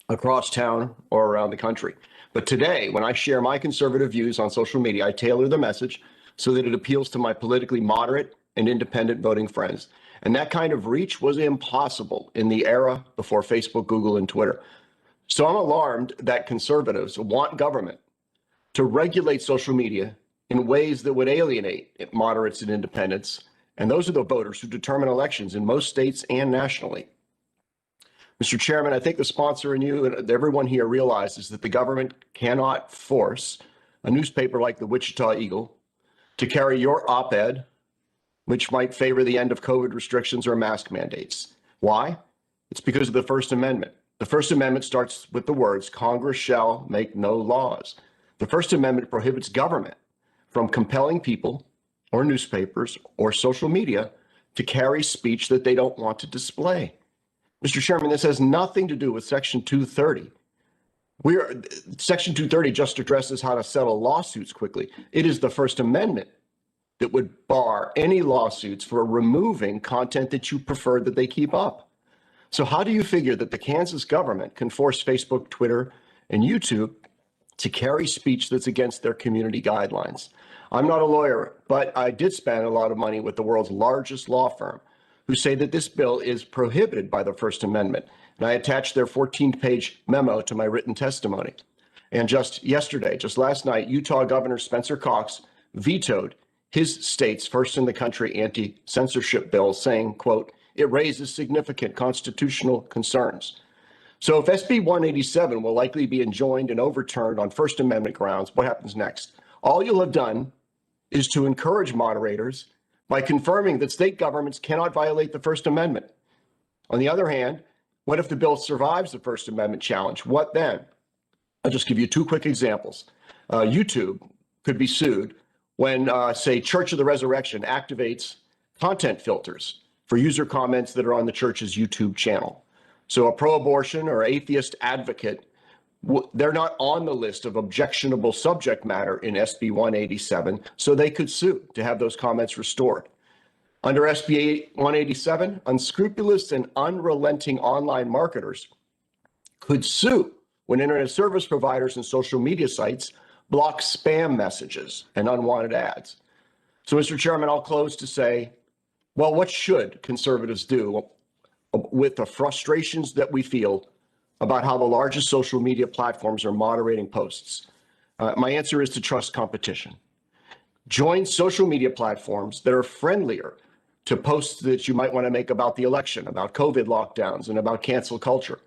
Speaker 13: across town or around the country. But today, when I share my conservative views on social media, I tailor the message so that it appeals to my politically moderate and independent voting friends. And that kind of reach was impossible in the era before Facebook, Google, and Twitter. So I'm alarmed that conservatives want government to regulate social media in ways that would alienate moderates and independents. And those are the voters who determine elections in most states and nationally. Mr. Chairman, I think the sponsor and you and everyone here realizes that the government cannot force a newspaper like the Wichita Eagle to carry your op-ed, which might favor the end of COVID restrictions or mask mandates. Why? It's because of the First Amendment. The First Amendment starts with the words, Congress shall make no laws. The First Amendment prohibits government from compelling people or newspapers or social media to carry speech that they don't want to display. Mr. Chairman, this has nothing to do with Section 230. Section 230 just addresses how to settle lawsuits quickly. It is the First Amendment that would bar any lawsuits for removing content that you prefer that they keep up. So how do you figure that the Kansas government can force Facebook, Twitter, and YouTube to carry speech that's against their community guidelines? I'm not a lawyer, but I did spend a lot of money with the world's largest law firm who say that this bill is prohibited by the First Amendment. And I attached their 14-page memo to my written testimony. And just yesterday, just last night, Utah Governor Spencer Cox vetoed his state's first in the country anti-censorship bill, saying, quote, it raises significant constitutional concerns. So if SB 187 will likely be enjoined and overturned on First Amendment grounds, what happens next? All you'll have done is to encourage moderators by confirming that state governments cannot violate the First Amendment. On the other hand, what if the bill survives the First Amendment challenge? What then? I'll just give you two quick examples. YouTube could be sued when, say, Church of the Resurrection activates content filters for user comments that are on the church's YouTube channel. So a pro-abortion or atheist advocate, they're not on the list of objectionable subject matter in SB 187, so they could sue to have those comments restored. Under SB 187, unscrupulous and unrelenting online marketers could sue when internet service providers and social media sites block spam messages and unwanted ads. So, Mr. Chairman, I'll close to say, well, what should conservatives do with the frustrations that we feel about how the largest social media platforms are moderating posts? My answer is to trust competition. Join social media platforms that are friendlier to posts that you might want to make about the election, about COVID lockdowns, and about cancel culture.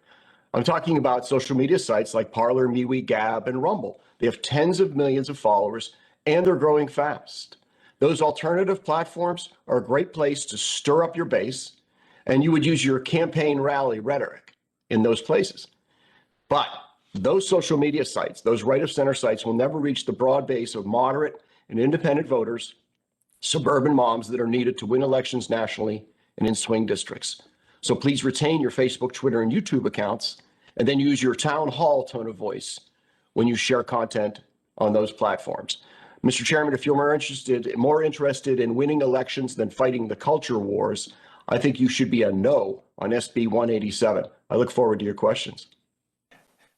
Speaker 13: I'm talking about social media sites like Parler, MeWe, Gab, and Rumble. They have tens of millions of followers, and they're growing fast. Those alternative platforms are a great place to stir up your base, and you would use your campaign rally rhetoric in those places. But those social media sites, those right-of-center sites, will never reach the broad base of moderate and independent voters suburban moms that are needed to win elections nationally and in swing districts. So please retain your Facebook, Twitter, and YouTube accounts, and then use your town hall tone of voice when you share content on those platforms. Mr. Chairman, if you're more interested in winning elections than fighting the culture wars, I think you should be a no on SB 187. I look forward to your questions.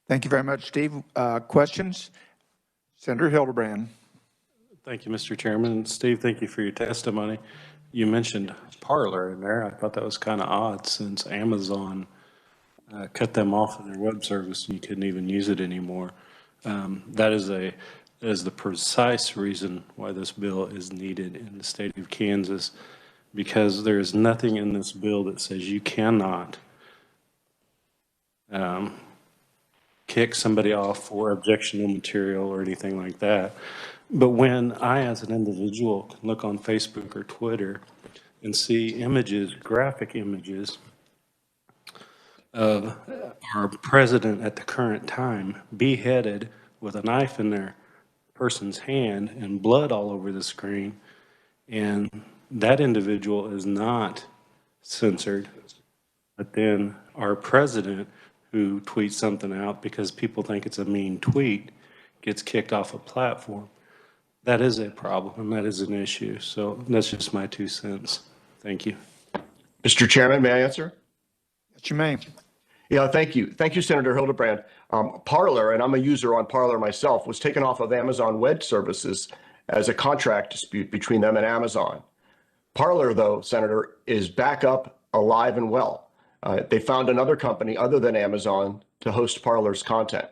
Speaker 1: Thank you very much, Steve. Questions? Senator Hildebrand.
Speaker 14: Thank you, Mr. Chairman. Steve, thank you for your testimony. You mentioned Parler in there. I thought that was kind of odd since Amazon cut them off of their web service and you couldn't even use it anymore. That is the precise reason why this bill is needed in the state of Kansas, because there is nothing in this bill that says you cannot kick somebody off for objectionable material or anything like that. But when I, as an individual, can look on Facebook or Twitter and see images, graphic images of our president at the current time beheaded with a knife in their person's hand and blood all over the screen, and that individual is not censored, but then our president, who tweets something out because people think it's a mean tweet, gets kicked off a platform. That is a problem, and that is an issue. So that's just my 2 cents. Thank you.
Speaker 13: Mr. Chairman, may I answer?
Speaker 1: Yes, you may.
Speaker 13: Yeah, thank you. Thank you, Senator Hildebrand. Parler, and I'm a user on Parler myself, was taken off of Amazon Web Services as a contract dispute between them and Amazon. Parler, though, Senator, is back up, alive and well. They found another company other than Amazon to host Parler's content.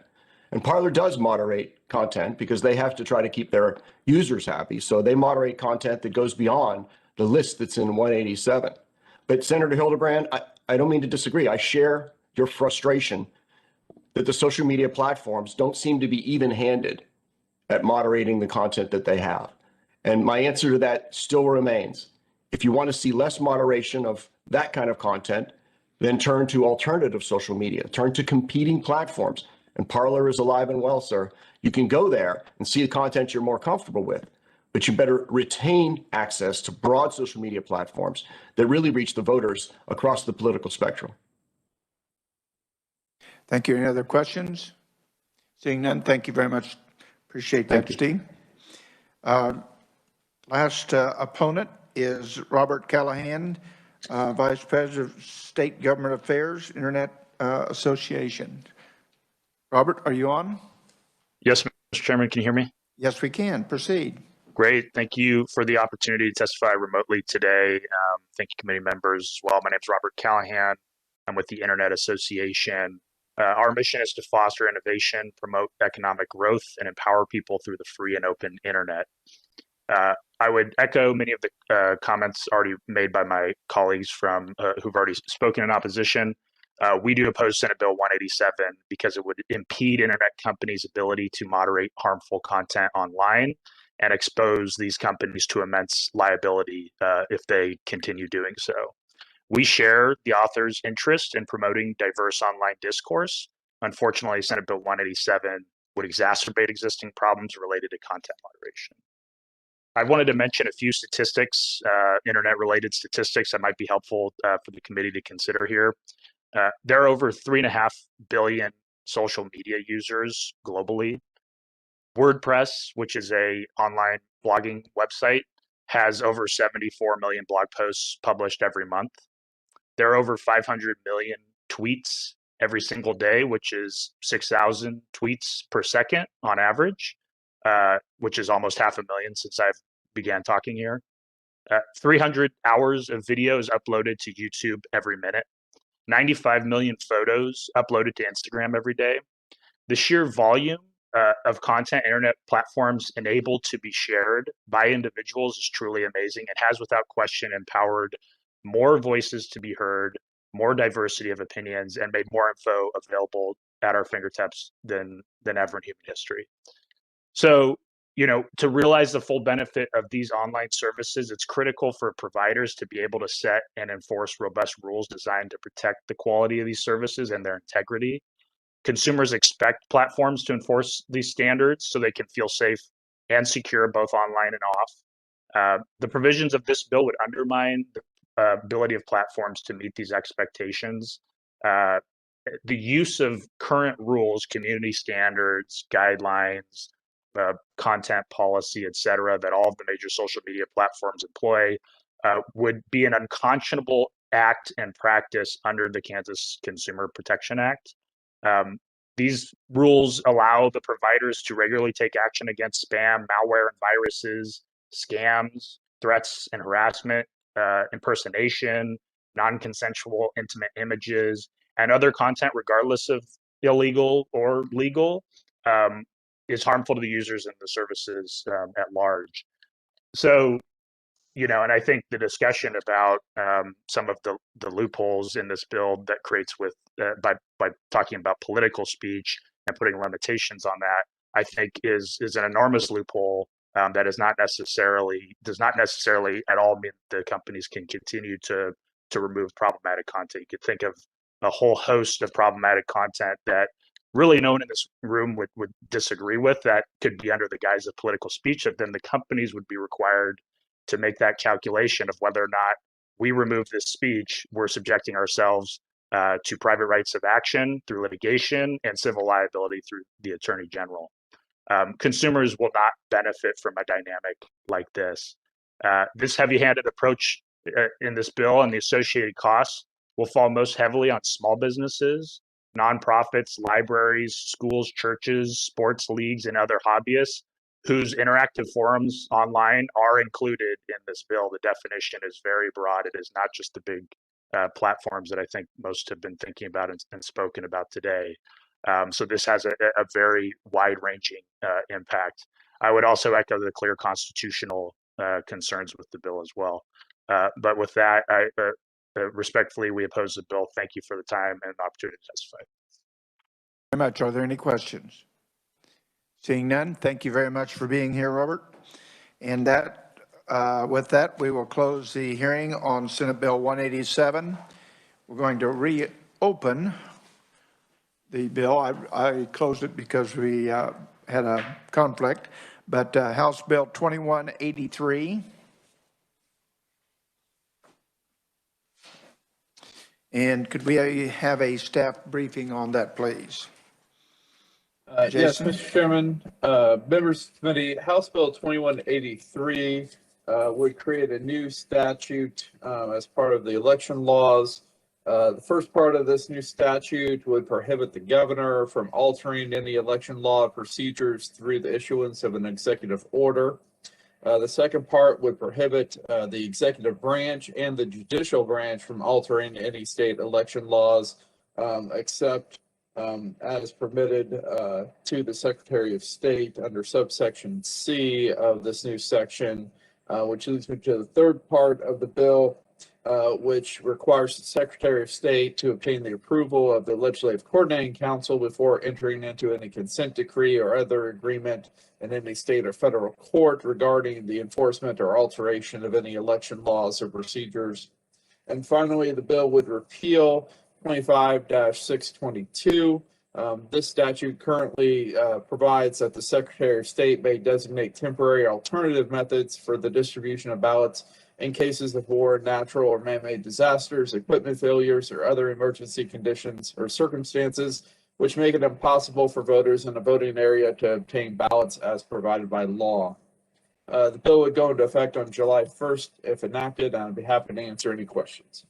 Speaker 13: And Parler does moderate content because they have to try to keep their users happy. So they moderate content that goes beyond the list that's in 187. But Senator Hildebrand, I don't mean to disagree. I share your frustration that the social media platforms don't seem to be even-handed at moderating the content that they have. And my answer to that still remains. If you want to see less moderation of that kind of content, then turn to alternative social media, turn to competing platforms. And Parler is alive and well, sir. You can go there and see the content you're more comfortable with, but you better retain access to broad social media platforms that really reach the voters across the political spectrum.
Speaker 1: Thank you. Any other questions? Seeing none, thank you very much. Appreciate that, Steve. Last opponent is Robert Callahan, Vice President of State Government Affairs, Internet Association. Robert, are you on?
Speaker 15: Yes, Mr. Chairman, can you hear me?
Speaker 1: Yes, we can. Proceed.
Speaker 15: Great. Thank you for the opportunity to testify remotely today. Thank you, committee members as well. My name is Robert Callahan. I'm with the Internet Association. Our mission is to foster innovation, promote economic growth, and empower people through the free and open internet. I would echo many of the comments already made by my colleagues from who've already spoken in opposition. We do oppose Senate Bill 187 because it would impede internet companies' ability to moderate harmful content online and expose these companies to immense liability if they continue doing so. We share the author's interest in promoting diverse online discourse. Unfortunately, Senate Bill 187 would exacerbate existing problems related to content moderation. I wanted to mention a few statistics, internet-related statistics that might be helpful for the committee to consider here. There are over 3.5 billion social media users globally. WordPress, which is an online blogging website, has over 74 million blog posts published every month. There are over 500 million tweets every single day, which is 6,000 tweets per second on average, which is almost 500,000 since I've began talking here. 300 hours of video is uploaded to YouTube every minute. 95 million photos uploaded to Instagram every day. The sheer volume of content internet platforms enabled to be shared by individuals is truly amazing. It has without question empowered more voices to be heard, more diversity of opinions, and made more info available at our fingertips than ever in human history. So, to realize the full benefit of these online services, it's critical for providers to be able to set and enforce robust rules designed to protect the quality of these services and their integrity. Consumers expect platforms to enforce these standards so they can feel safe and secure both online and off. The provisions of this bill would undermine the ability of platforms to meet these expectations. The use of current rules, community standards, guidelines, content policy, et cetera, that all of the major social media platforms employ would be an unconscionable act and practice under the Kansas Consumer Protection Act. These rules allow the providers to regularly take action against spam, malware, and viruses, scams, threats and harassment, impersonation, non-consensual intimate images, and other content, regardless of illegal or legal, is harmful to the users and the services at large. So, and I think the discussion about some of the loopholes in this bill that creates with by talking about political speech and putting limitations on that, I think is an enormous loophole that does not necessarily at all mean the companies can continue to remove problematic content. You could think of a whole host of problematic content that really no one in this room would disagree with that could be under the guise of political speech, that then the companies would be required to make that calculation of whether or not we remove this speech, we're subjecting ourselves to private rights of action through litigation and civil liability through the Attorney General. Consumers will not benefit from a dynamic like this. This heavy-handed approach in this bill and the associated costs will fall most heavily on small businesses, nonprofits, libraries, schools, churches, sports leagues, and other hobbyists whose interactive forums online are included in this bill. The definition is very broad. It is not just the big platforms that I think most have been thinking about and spoken about today. So this has a very wide-ranging impact. I would also echo the clear constitutional concerns with the bill as well. But with that, respectfully, we oppose the bill. Thank you for the time and the opportunity to testify.
Speaker 1: Very much. Are there any questions? Seeing none, thank you very much for being here, Robert. And with that, we will close the hearing on Senate Bill 187. We're going to reopen the bill. I closed it because we had a conflict, but House Bill 2183. And could we have a staff briefing on that, please?
Speaker 3: Yes, Mr. Chairman, members of the committee, House Bill 2183 would create a new statute as part of the election laws. The first part of this new statute would prohibit the governor from altering any election law procedures through the issuance of an executive order. The second part would prohibit the executive branch and the judicial branch from altering any state election laws except as permitted to the Secretary of State under subsection C of this new section, which leads me to the third part of the bill, which requires the Secretary of State to obtain the approval of the Legislative Coordinating Council before entering into any consent decree or other agreement in any state or federal court regarding the enforcement or alteration of any election laws or procedures. And finally, the bill would repeal 25-622. This statute currently provides that the Secretary of State may designate temporary alternative methods for the distribution of ballots in cases of war, natural or man-made disasters, equipment failures, or other emergency conditions or circumstances which make it impossible for voters in a voting area to obtain ballots as provided by law. The bill would go into effect on July 1st if enacted, and I'd be happy to answer any questions.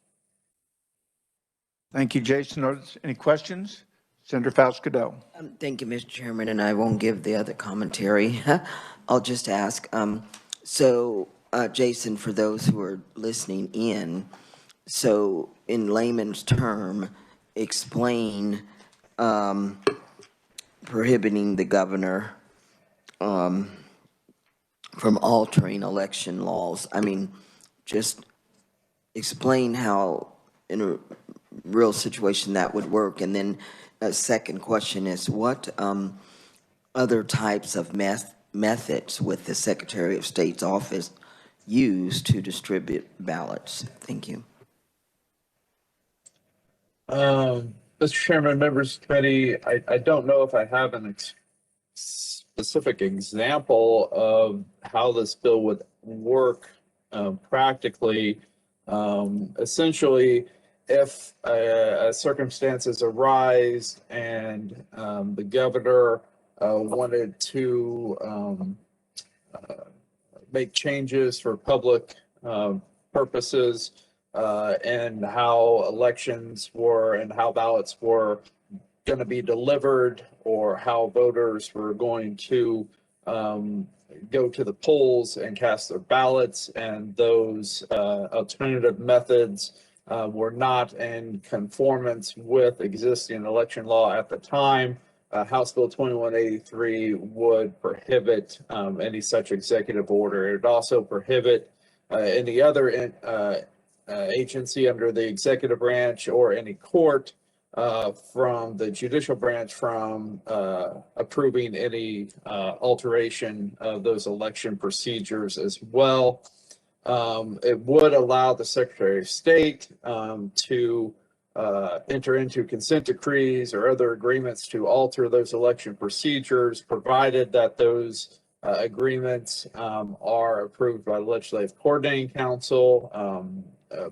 Speaker 1: Thank you, Jason. Are there any questions? Senator Faust-Cadeau.
Speaker 8: Thank you, Mr. Chairman, and I won't give the other commentary. I'll just ask. Jason, for those who are listening in, so in layman's term, explain prohibiting the governor from altering election laws. I mean, just explain how in a real situation that would work. And then a second question is, what other types of methods would the Secretary of State's office use to distribute ballots? Thank you.
Speaker 3: Mr. Chairman, members of the committee, I don't know if I have a specific example of how this bill would work practically. Essentially, if circumstances arise and the governor wanted to make changes for public purposes and how elections were and how ballots were going to be delivered or how voters were going to go to the polls and cast their ballots, and those alternative methods were not in conformance with existing election law at the time. House Bill 2183 would prohibit any such executive order. It would also prohibit any other agency under the executive branch or any court from the judicial branch from approving any alteration of those election procedures as well. It would allow the Secretary of State to enter into consent decrees or other agreements to alter those election procedures, provided that those agreements are approved by the Legislative Coordinating Council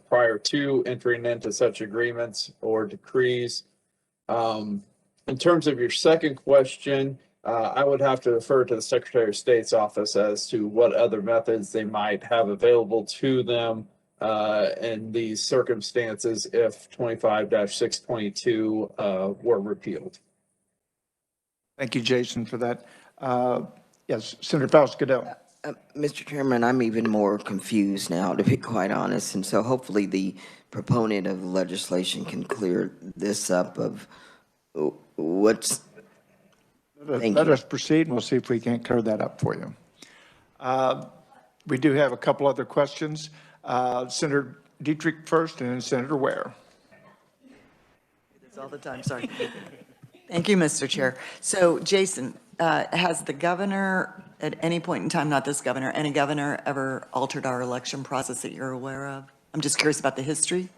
Speaker 3: prior to entering into such agreements or decrees. In terms of your second question, I would have to refer to the Secretary of State's office as to what other methods they might have available to them in these circumstances if 25-622 were repealed.
Speaker 1: Thank you, Jason, for that. Yes, Senator Faust-Goodell.
Speaker 8: Mr. Chairman, I'm even more confused now, to be quite honest, and so hopefully the proponent of the legislation can clear this up of what's...
Speaker 1: Let us proceed, and we'll see if we can't clear that up for you. We do have a couple other questions. Senator Dietrich first, and then Senator Ware.
Speaker 16: All the time, sorry. Thank you, Mr. Chair. So, Jason, has the governor at any point in time, not this governor, any governor ever altered our election process that you're aware of? I'm just curious about the history.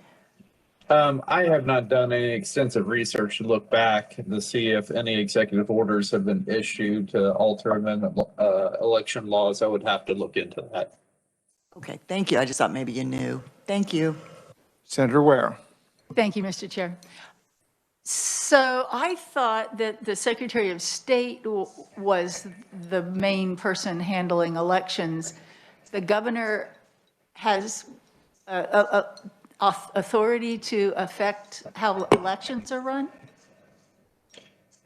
Speaker 3: I have not done any extensive research to look back to see if any executive orders have been issued to alter amendment election laws. I would have to look into that.
Speaker 16: Okay, thank you. I just thought maybe you knew. Thank you.
Speaker 1: Senator Ware.
Speaker 6: Thank you, Mr. Chair. So I thought that the Secretary of State was the main person handling elections. The governor has authority to affect how elections are run?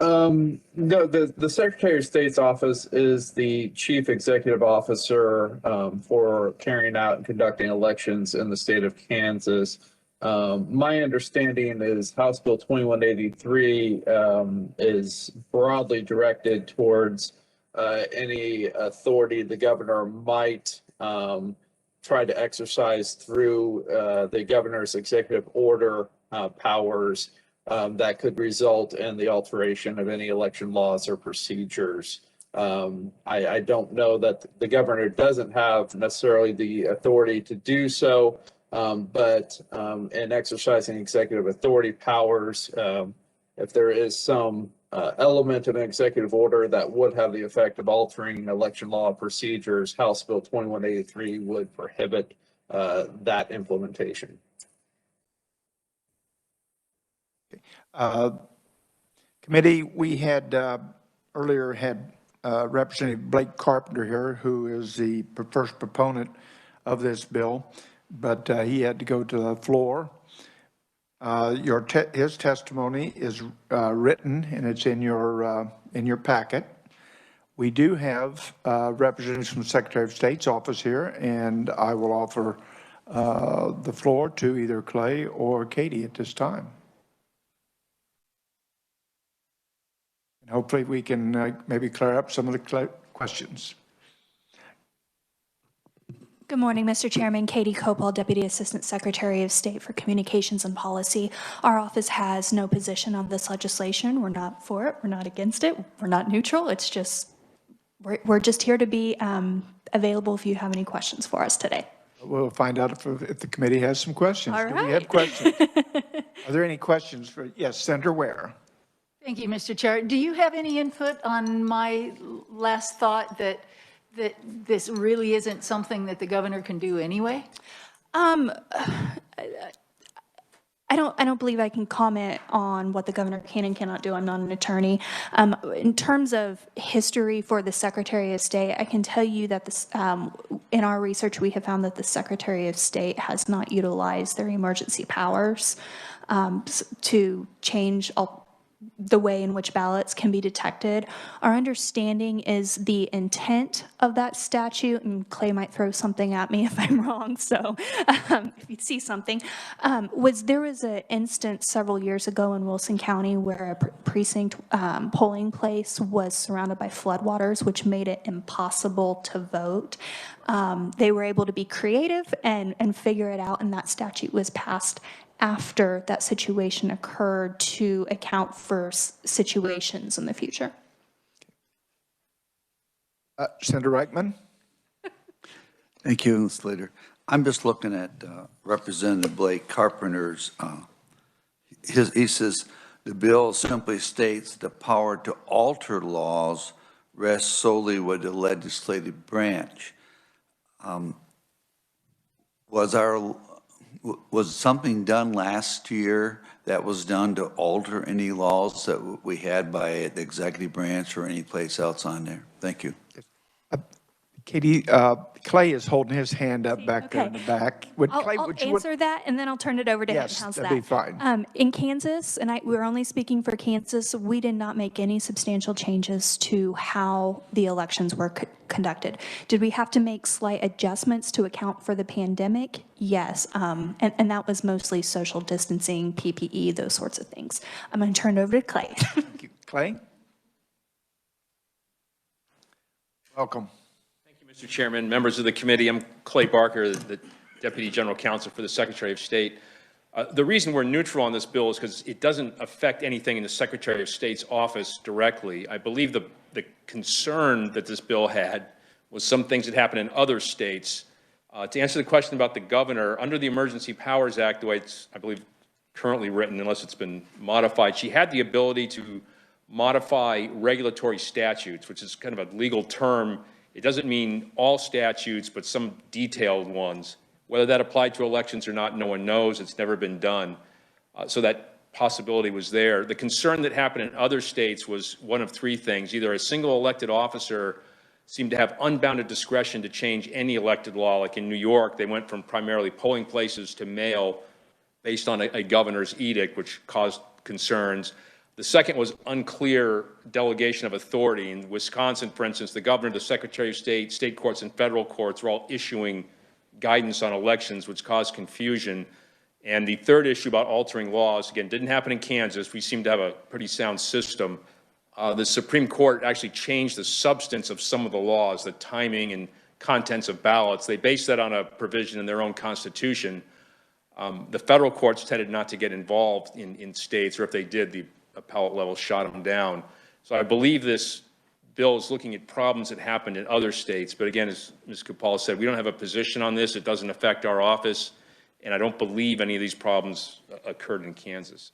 Speaker 3: No, the Secretary of State's office is the chief executive officer for carrying out and conducting elections in the state of Kansas. My understanding is House Bill 2183 is broadly directed towards any authority the governor might try to exercise through the governor's executive order powers that could result in the alteration of any election laws or procedures. I don't know that the governor doesn't have necessarily the authority to do so, but in exercising executive authority powers, if there is some element of an executive order that would have the effect of altering election law procedures, House Bill 2183 would prohibit that implementation.
Speaker 1: Committee, we had earlier had Representative Blake Carpenter here, who is the first proponent of this bill, but he had to go to the floor. His testimony is written, and it's in your packet. We do have representatives from the Secretary of State's office here, and I will offer the floor to either Clay or Katie at this time. And hopefully we can maybe clear up some of the questions.
Speaker 17: Good morning, Mr. Chairman. Katie Copal, Deputy Assistant Secretary of State for Communications and Policy. Our office has no position on this legislation. We're not for it. We're not against it. We're not neutral. It's just, we're just here to be available if you have any questions for us today.
Speaker 1: We'll find out if the committee has some questions.
Speaker 6: All
Speaker 1: Do
Speaker 6: right.
Speaker 1: we have questions? Are there any questions for, yes, Senator Ware?
Speaker 6: Thank you, Mr. Chair. Do you have any input on my last thought that that this really isn't something that the governor can do anyway?
Speaker 17: I don't believe I can comment on what the governor can and cannot do. I'm not an attorney. In terms of history for the Secretary of State, I can tell you that this, in our research, we have found that the Secretary of State has not utilized their emergency powers to change the way in which ballots can be detected. Our understanding is the intent of that statute, and Clay might throw something at me if I'm wrong, so if you see something, there was an instance several years ago in Wilson County where a precinct polling place was surrounded by floodwaters, which made it impossible to vote. They were able to be creative and figure it out, and that statute was passed after that situation occurred to account for situations in the future.
Speaker 1: Senator Reichman?
Speaker 5: Thank you, Mr. Leader. I'm just looking at Representative Blake Carpenter's, he says, the bill simply states the power to alter laws rests solely with the legislative branch. Was something done last year that was done to alter any laws that we had by the executive branch or any place else on there? Thank you.
Speaker 1: Katie, Clay is holding his hand up back there in the back.
Speaker 17: I'll answer that, and then I'll turn it over to him.
Speaker 1: Yes,
Speaker 17: How's
Speaker 1: that'd
Speaker 17: that?
Speaker 1: be fine.
Speaker 17: In Kansas, and we're only speaking for Kansas, we did not make any substantial changes to how the elections were conducted. Did we have to make slight adjustments to account for the pandemic? Yes, and that was mostly social distancing, PPE, those sorts of things. I'm going to turn it over to Clay.
Speaker 1: Thank you. Clay? Welcome.
Speaker 18: Mr. Chairman, members of the committee, I'm Clay Barker, the Deputy General Counsel for the Secretary of State. The reason we're neutral on this bill is because it doesn't affect anything in the Secretary of State's office directly. I believe the concern that this bill had was some things that happened in other states. To answer the question about the governor, under the Emergency Powers Act, the way it's, I believe, currently written, unless it's been modified, she had the ability to modify regulatory statutes, which is kind of a legal term. It doesn't mean all statutes, but some detailed ones. Whether that applied to elections or not, no one knows. It's never been done. So that possibility was there. The concern that happened in other states was one of three things. Either a single elected officer seemed to have unbounded discretion to change any elected law. Like in New York, they went from primarily polling places to mail based on a governor's edict, which caused concerns. The second was unclear delegation of authority. In Wisconsin, for instance, the governor, the Secretary of State, state courts, and federal courts were all issuing guidance on elections, which caused confusion. And the third issue about altering laws, again, didn't happen in Kansas. We seem to have a pretty sound system. The Supreme Court actually changed the substance of some of the laws, the timing and contents of ballots. They based that on a provision in their own constitution. The federal courts tended not to get involved in states, or if they did, the appellate level shot them down. So I believe this bill is looking at problems that happened in other states. But again, as Ms. Kupala said, we don't have a position on this. It doesn't affect our office. And I don't believe any of these problems occurred in Kansas.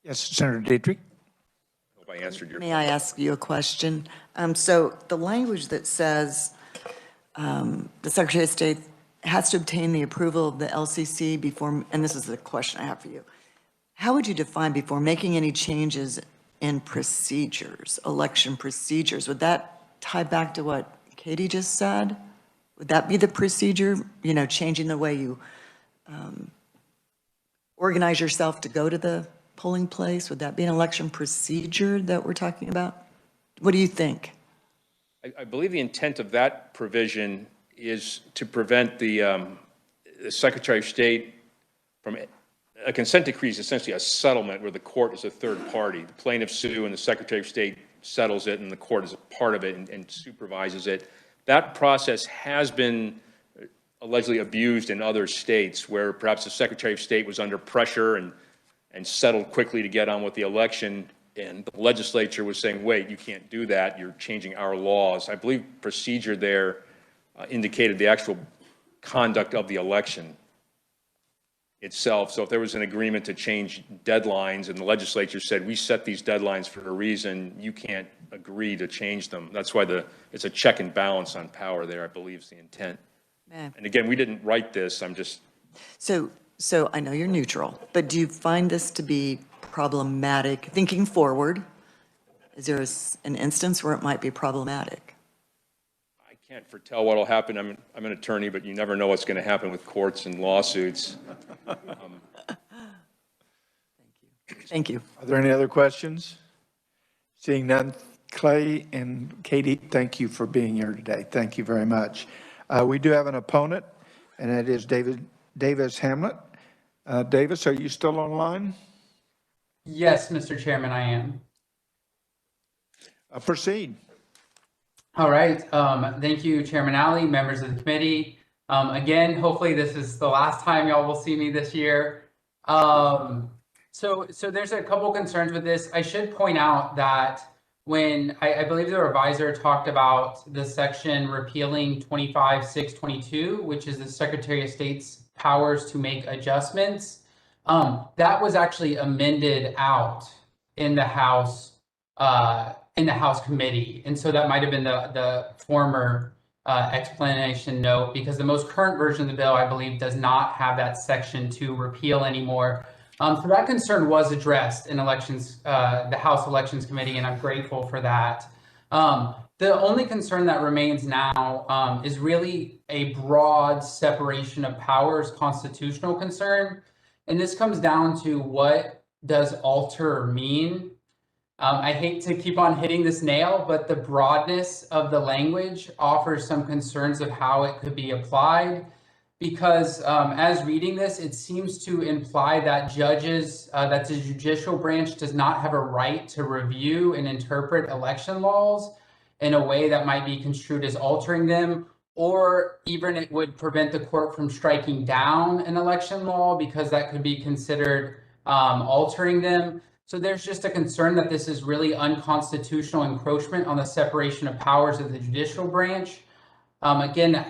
Speaker 1: Yes, Senator Dietrich.
Speaker 18: I hope I answered your
Speaker 16: question. May I ask you a question? So the language that says the Secretary of State has to obtain the approval of the LCC before, and this is the question I have for you. How would you define before making any changes in procedures, election procedures? Would that tie back to what Katie just said? Would that be the procedure, you know, changing the way you organize yourself to go to the polling place? Would that be an election procedure that we're talking about? What do you think?
Speaker 18: I believe the intent of that provision is to prevent the Secretary of State from, a consent decree is essentially a settlement where the court is a third party. The plaintiffs sue and the Secretary of State settles it and the court is a part of it and supervises it. That process has been allegedly abused in other states where perhaps the Secretary of State was under pressure and settled quickly to get on with the election, and the legislature was saying, wait, you can't do that, you're changing our laws. I believe procedure there indicated the actual conduct of the election itself. So if there was an agreement to change deadlines and the legislature said, we set these deadlines for a reason, you can't agree to change them. That's why it's a check and balance on power there, I believe is the intent. And again, we didn't write this, I'm just.
Speaker 16: So I know you're neutral, but do you find this to be problematic, thinking forward? Is there an instance where it might be problematic?
Speaker 18: I can't foretell what will happen. I'm an attorney, but you never know what's going to happen with courts and lawsuits.
Speaker 16: Thank you.
Speaker 1: Are there any other questions? Seeing none, Clay and Katie, thank you for being here today. Thank you very much. We do have an opponent, and that is Davis Hamlet. Davis, are you still online?
Speaker 7: Yes, Mr. Chairman, I am.
Speaker 1: Proceed.
Speaker 7: All right. Thank you, Chairman Alley, members of the committee. Again, hopefully this is the last time y'all will see me this year. So there's a couple concerns with this. I should point out that when I believe the revisor talked about the section repealing 25.622, which is the Secretary of State's powers to make adjustments, that was actually amended out in the House committee. And so that might have been the former explanation note, because the most current version of the bill, I believe, does not have that section to repeal anymore. So that concern was addressed in the House Elections Committee, and I'm grateful for that. The only concern that remains now is really a broad separation of powers constitutional concern. And this comes down to, what does alter mean? I hate to keep on hitting this nail, but the broadness of the language offers some concerns of how it could be applied. Because as reading this, it seems to imply that that the judicial branch does not have a right to review and interpret election laws in a way that might be construed as altering them, or even it would prevent the court from striking down an election law because that could be considered altering them. So there's just a concern that this is really unconstitutional encroachment on the separation of powers of the judicial branch. Again,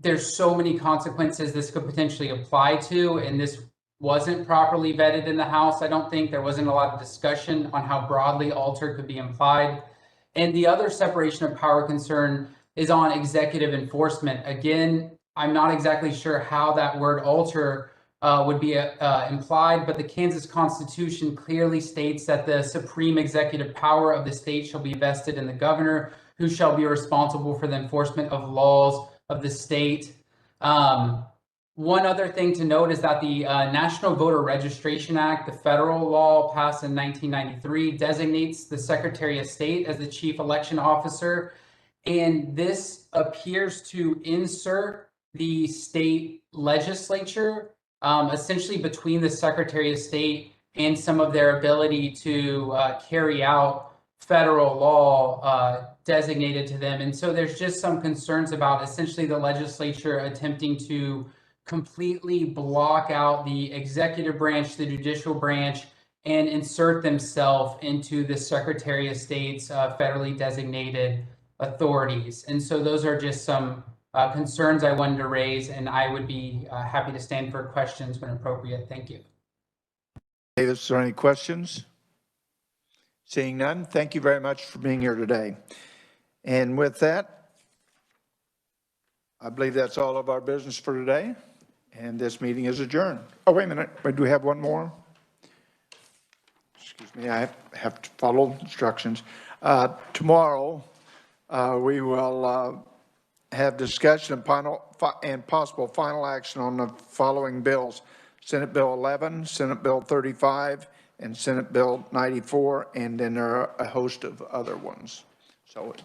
Speaker 7: there's so many consequences this could potentially apply to, and this wasn't properly vetted in the House. I don't think there wasn't a lot of discussion on how broadly alter could be implied. And the other separation of power concern is on executive enforcement. Again, I'm not exactly sure how that word alter would be implied, but the Kansas Constitution clearly states that the supreme executive power of the state shall be vested in the governor, who shall be responsible for the enforcement of laws of the state. One other thing to note is that the National Voter Registration Act, the federal law passed in 1993, designates the Secretary of State as the chief election officer. And this appears to insert the state legislature essentially between the Secretary of State and some of their ability to carry out federal law designated to them. And so there's just some concerns about essentially the legislature attempting to completely block out the executive branch, the judicial branch, and insert themselves into the Secretary of State's federally designated authorities. And so those are just some concerns I wanted to raise, and I would be happy to stand for questions when appropriate. Thank you.
Speaker 1: Davis, are there any questions? Seeing none, thank you very much for being here today. And with that, I believe that's all of our business for today, and this meeting is adjourned. Oh, wait a minute. Do we have one more? Excuse me, I have to follow instructions. Tomorrow, we will have discussion and possible final action on the following bills: Senate Bill 11, Senate Bill 35, and Senate Bill 94, and then there are a host of other ones. So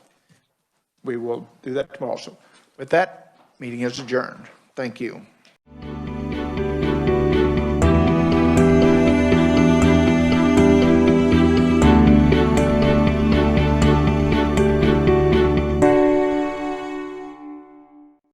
Speaker 1: we will do that tomorrow. So with that, meeting is adjourned. Thank you.